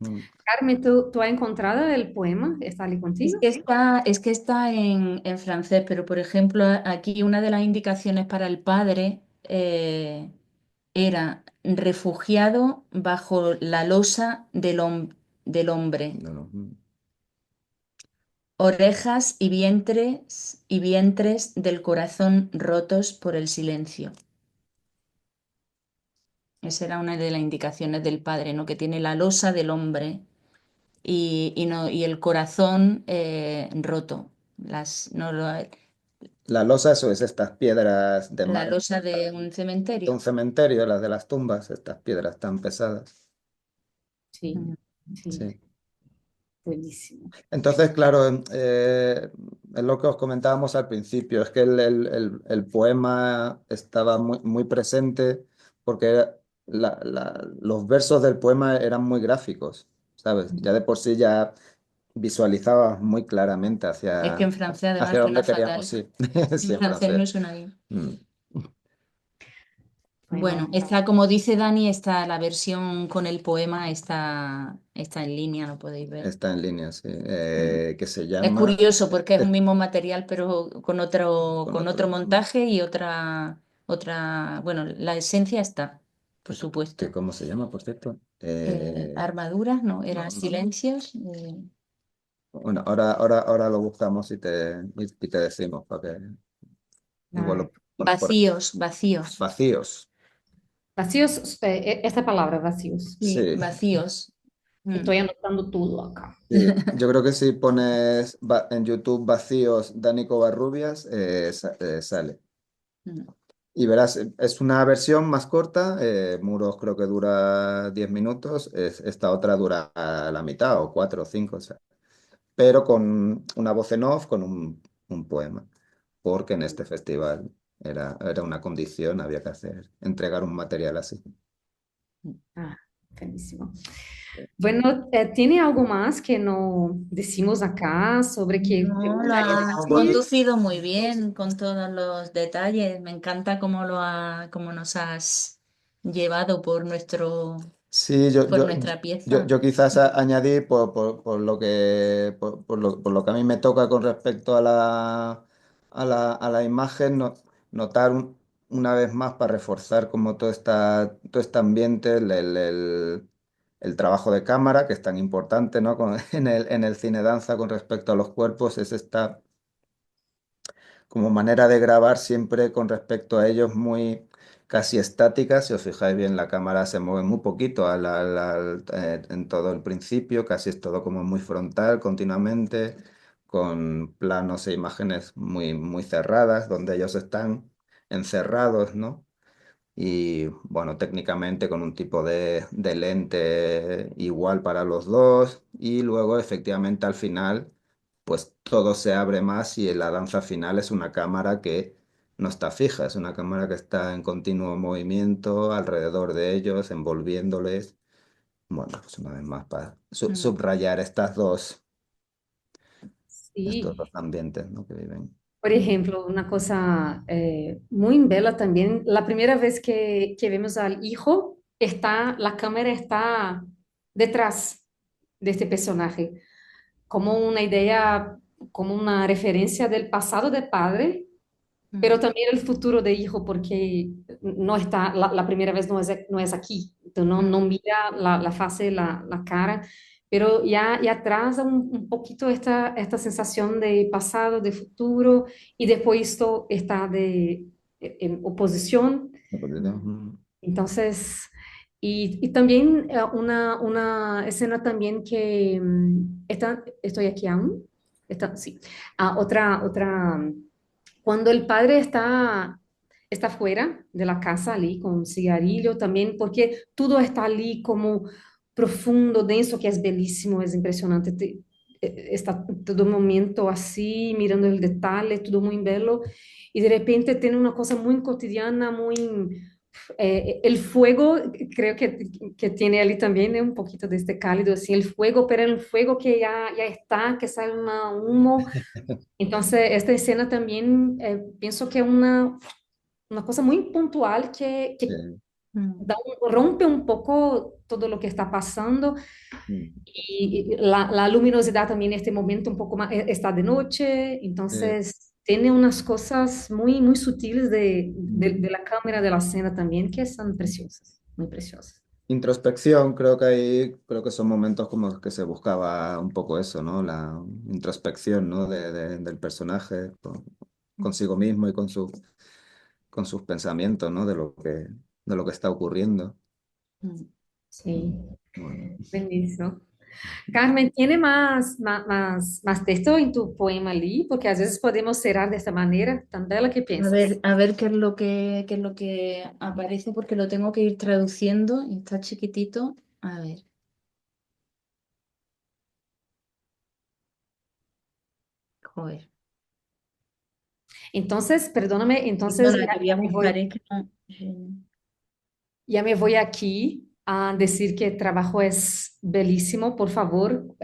Mm. Carmen, ¿tú has encontrado el poema? ¿Está allí contigo? Es que está en francés, pero por ejemplo, aquí una de las indicaciones para el padre era refugiado bajo la losa del hombre, No, no, orejas y vientres del corazón rotos por el silencio. Esa era una de las indicaciones del padre, ¿no? Que tiene la losa del hombre y el corazón roto. No, La losa, eso es estas piedras la losa de un de un cementerio. cementerio, las de las tumbas, estas piedras tan pesadas. Sí, Mm. sí, Sí. buenísimo. Entonces, claro, es lo que os comentábamos al principio, es que el poema estaba muy, muy presente porque los versos del poema eran muy gráficos, ¿sabes? Ya de por sí ya visualizabas muy claramente Es que en francés además hacia dónde suena queríamos fatal. ir. Sí, En en francés no francés. suena bien. Mm. Bueno, Bueno, está, como dice Dani, está la versión con el poema, está en línea, lo podéis ver. Está en línea, sí. Mm. Que se Es llama curioso porque es un eh, mismo material, pero con con otro otro. montaje y bueno, la esencia está, por ¿Que supuesto. cómo se llama, por cierto? Armaduras, no, eran No, no. silencios. Bueno, ahora lo buscamos y te decimos, para que igual ah, lo pones por aquí. Vacíos, Vacíos. vacíos, esta palabra, vacíos. sí, Sí, vacíos. Mm, Estoy anotando todo acá. sí. Yo creo que si pones en YouTube vacíos Dani Covarrubias, sale. mm, Y verás, es una versión más corta, Muros creo que dura 10 minutos, esta otra dura la mitad o 4 o 5, o sea, pero con una voz en off, con un poema, porque en este festival era una condición, había que entregar un material así. mm. Ah, Buenísimo. Bueno, ¿tiene algo más que no decimos acá sobre que te No, lo gustaría has decir? conducido muy bien con todos los detalles. Me encanta cómo nos has llevado Sí, por nuestra pieza. yo quizás añadir por lo que, por lo que a mí me toca con respecto a a la imagen, notar una vez más para reforzar como todo este ambiente, el trabajo de cámara, que es tan importante, ¿no? En el cine danza con respecto a los cuerpos, es esta como manera de grabar siempre con respecto a ellos muy casi estática. Si os fijáis bien, la cámara se mueve muy poquito en todo el principio, casi es todo como muy frontal continuamente, con planos e imágenes muy cerradas, donde ellos están encerrados, ¿no? Y bueno, técnicamente con un tipo de lente igual para los dos y luego efectivamente al final pues todo se abre más y la danza final es una cámara que no está fija, es una cámara que está en continuo movimiento alrededor de ellos, envolviéndoles. Bueno, pues una vez más para Mm. subrayar estos dos Sí. ambientes, ¿no? que viven. Por ejemplo, una cosa muy bella también, la primera vez que vemos al hijo, la cámara está detrás de este personaje, como una idea, como una referencia del pasado del padre, pero Mm. también el futuro de hijo, porque no está, la primera vez no es aquí, entonces no Mm. mira la fase, la cara, pero ya atrasa un poquito esta sensación de pasado, de futuro, y después esto está en oposición. Mm. Entonces, y también una escena también que estoy aquí aún, sí. Otra, cuando el padre está fuera de la casa ali con un cigarrillo también, porque todo está ali como profundo, denso, que es bellísimo, es impresionante. Está todo momento así, mirando el detalle, todo muy bello, y de repente tiene una cosa muy cotidiana, el fuego, creo que tiene ali también un poquito de este cálido, así, el fuego, pero el fuego que ya está, que sale un humo. Entonces, esta escena también pienso que es una cosa muy puntual que Sí. Mm. rompe un poco todo lo que está pasando Mm. y la luminosidad también en este momento un poco más está de noche, Sí. entonces tiene unas cosas muy sutiles Mm. de la cámara de la escena también que son preciosas, muy preciosas. Introspección, creo que creo que son momentos como que se buscaba un poco eso, ¿no? La introspección, ¿no? Del personaje consigo mismo y con sus pensamientos, ¿no? De lo que está ocurriendo. Mm. Sí, Bueno. buenísimo. Carmen, ¿tiene más texto en tu poema ali? Porque a veces podemos cerrar de esta manera tan bella que piensas. A ver qué es lo que aparece, porque lo tengo que ir traduciendo y está chiquitito. A ver, joder. Entonces, perdóname, entonces Perdona, que voy a buscar, es que no. ya me voy aquí a decir que el trabajo es bellísimo, por favor,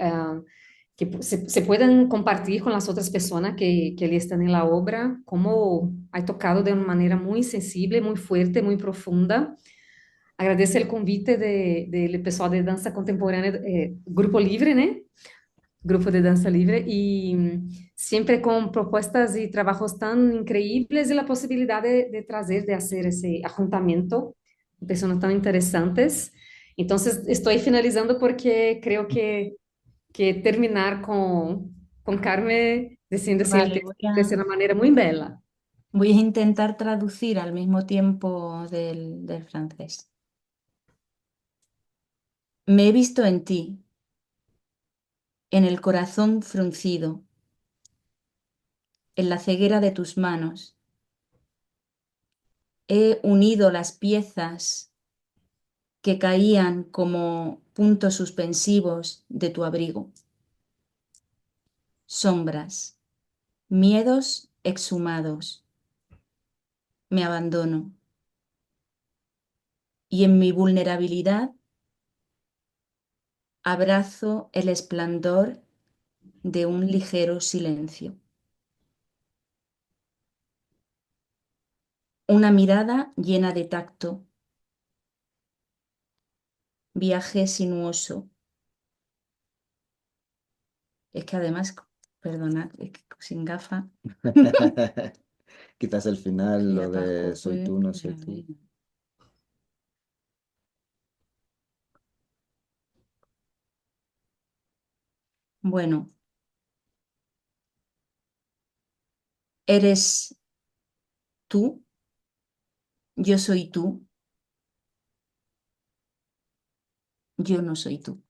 que se puedan compartir con las otras personas que le están en la obra, cómo ha tocado de una manera muy sensible, muy fuerte, muy profunda. Agradece el convite del pessoal de dança contemporânea, Grupo Livre, né? Grupo de Danza Libre, y siempre con propuestas y trabajos tan increíbles y la posibilidad de hacer ese ajuntamiento de personas tan interesantes. Entonces, estoy finalizando porque creo que terminar con Carmen diciendo así el Vale, texto de una manera muy bella. voy a intentar traducir al mismo tiempo del francés. Me he visto en ti, en el corazón fruncido, en la ceguera de tus manos. He unido las piezas que caían como puntos suspensivos de tu abrigo. Sombras, miedos exhumados. Me abandono. Y en mi vulnerabilidad abrazo el esplendor de un ligero silencio. Una mirada llena de tacto. Viaje sinuoso. Es que además, perdonad, es que sin gafas, Quizás el final, que lo atasco de soy fue tú, no la soy tú. arena. Bueno, eres tú, yo soy tú, yo no soy tú.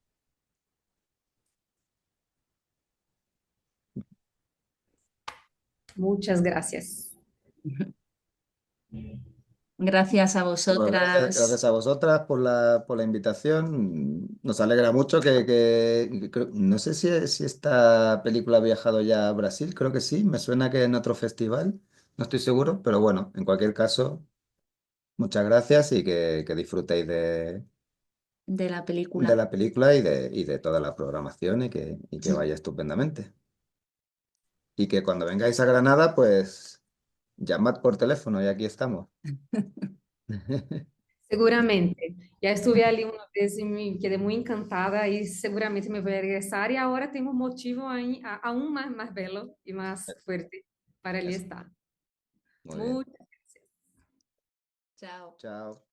Muchas gracias. Gracias a Pues gracias vosotras. a vosotras por la invitación. Nos alegra mucho no sé si esta película ha viajado ya a Brasil, creo que sí, me suena que en otro festival, no estoy seguro, pero bueno, en cualquier caso, muchas gracias y que disfrutéis De la de película. la película y de toda la programación y que vaya estupendamente. Y que cuando vengáis a Granada, pues llamad por teléfono y aquí estamos. Seguramente. Ya estuve allí una vez y me quedé muy encantada y seguramente me voy a regresar y ahora tengo un motivo aún más bello y más fuerte para allí Eso, estar. muy bien. Muchas gracias. Chao. Chao.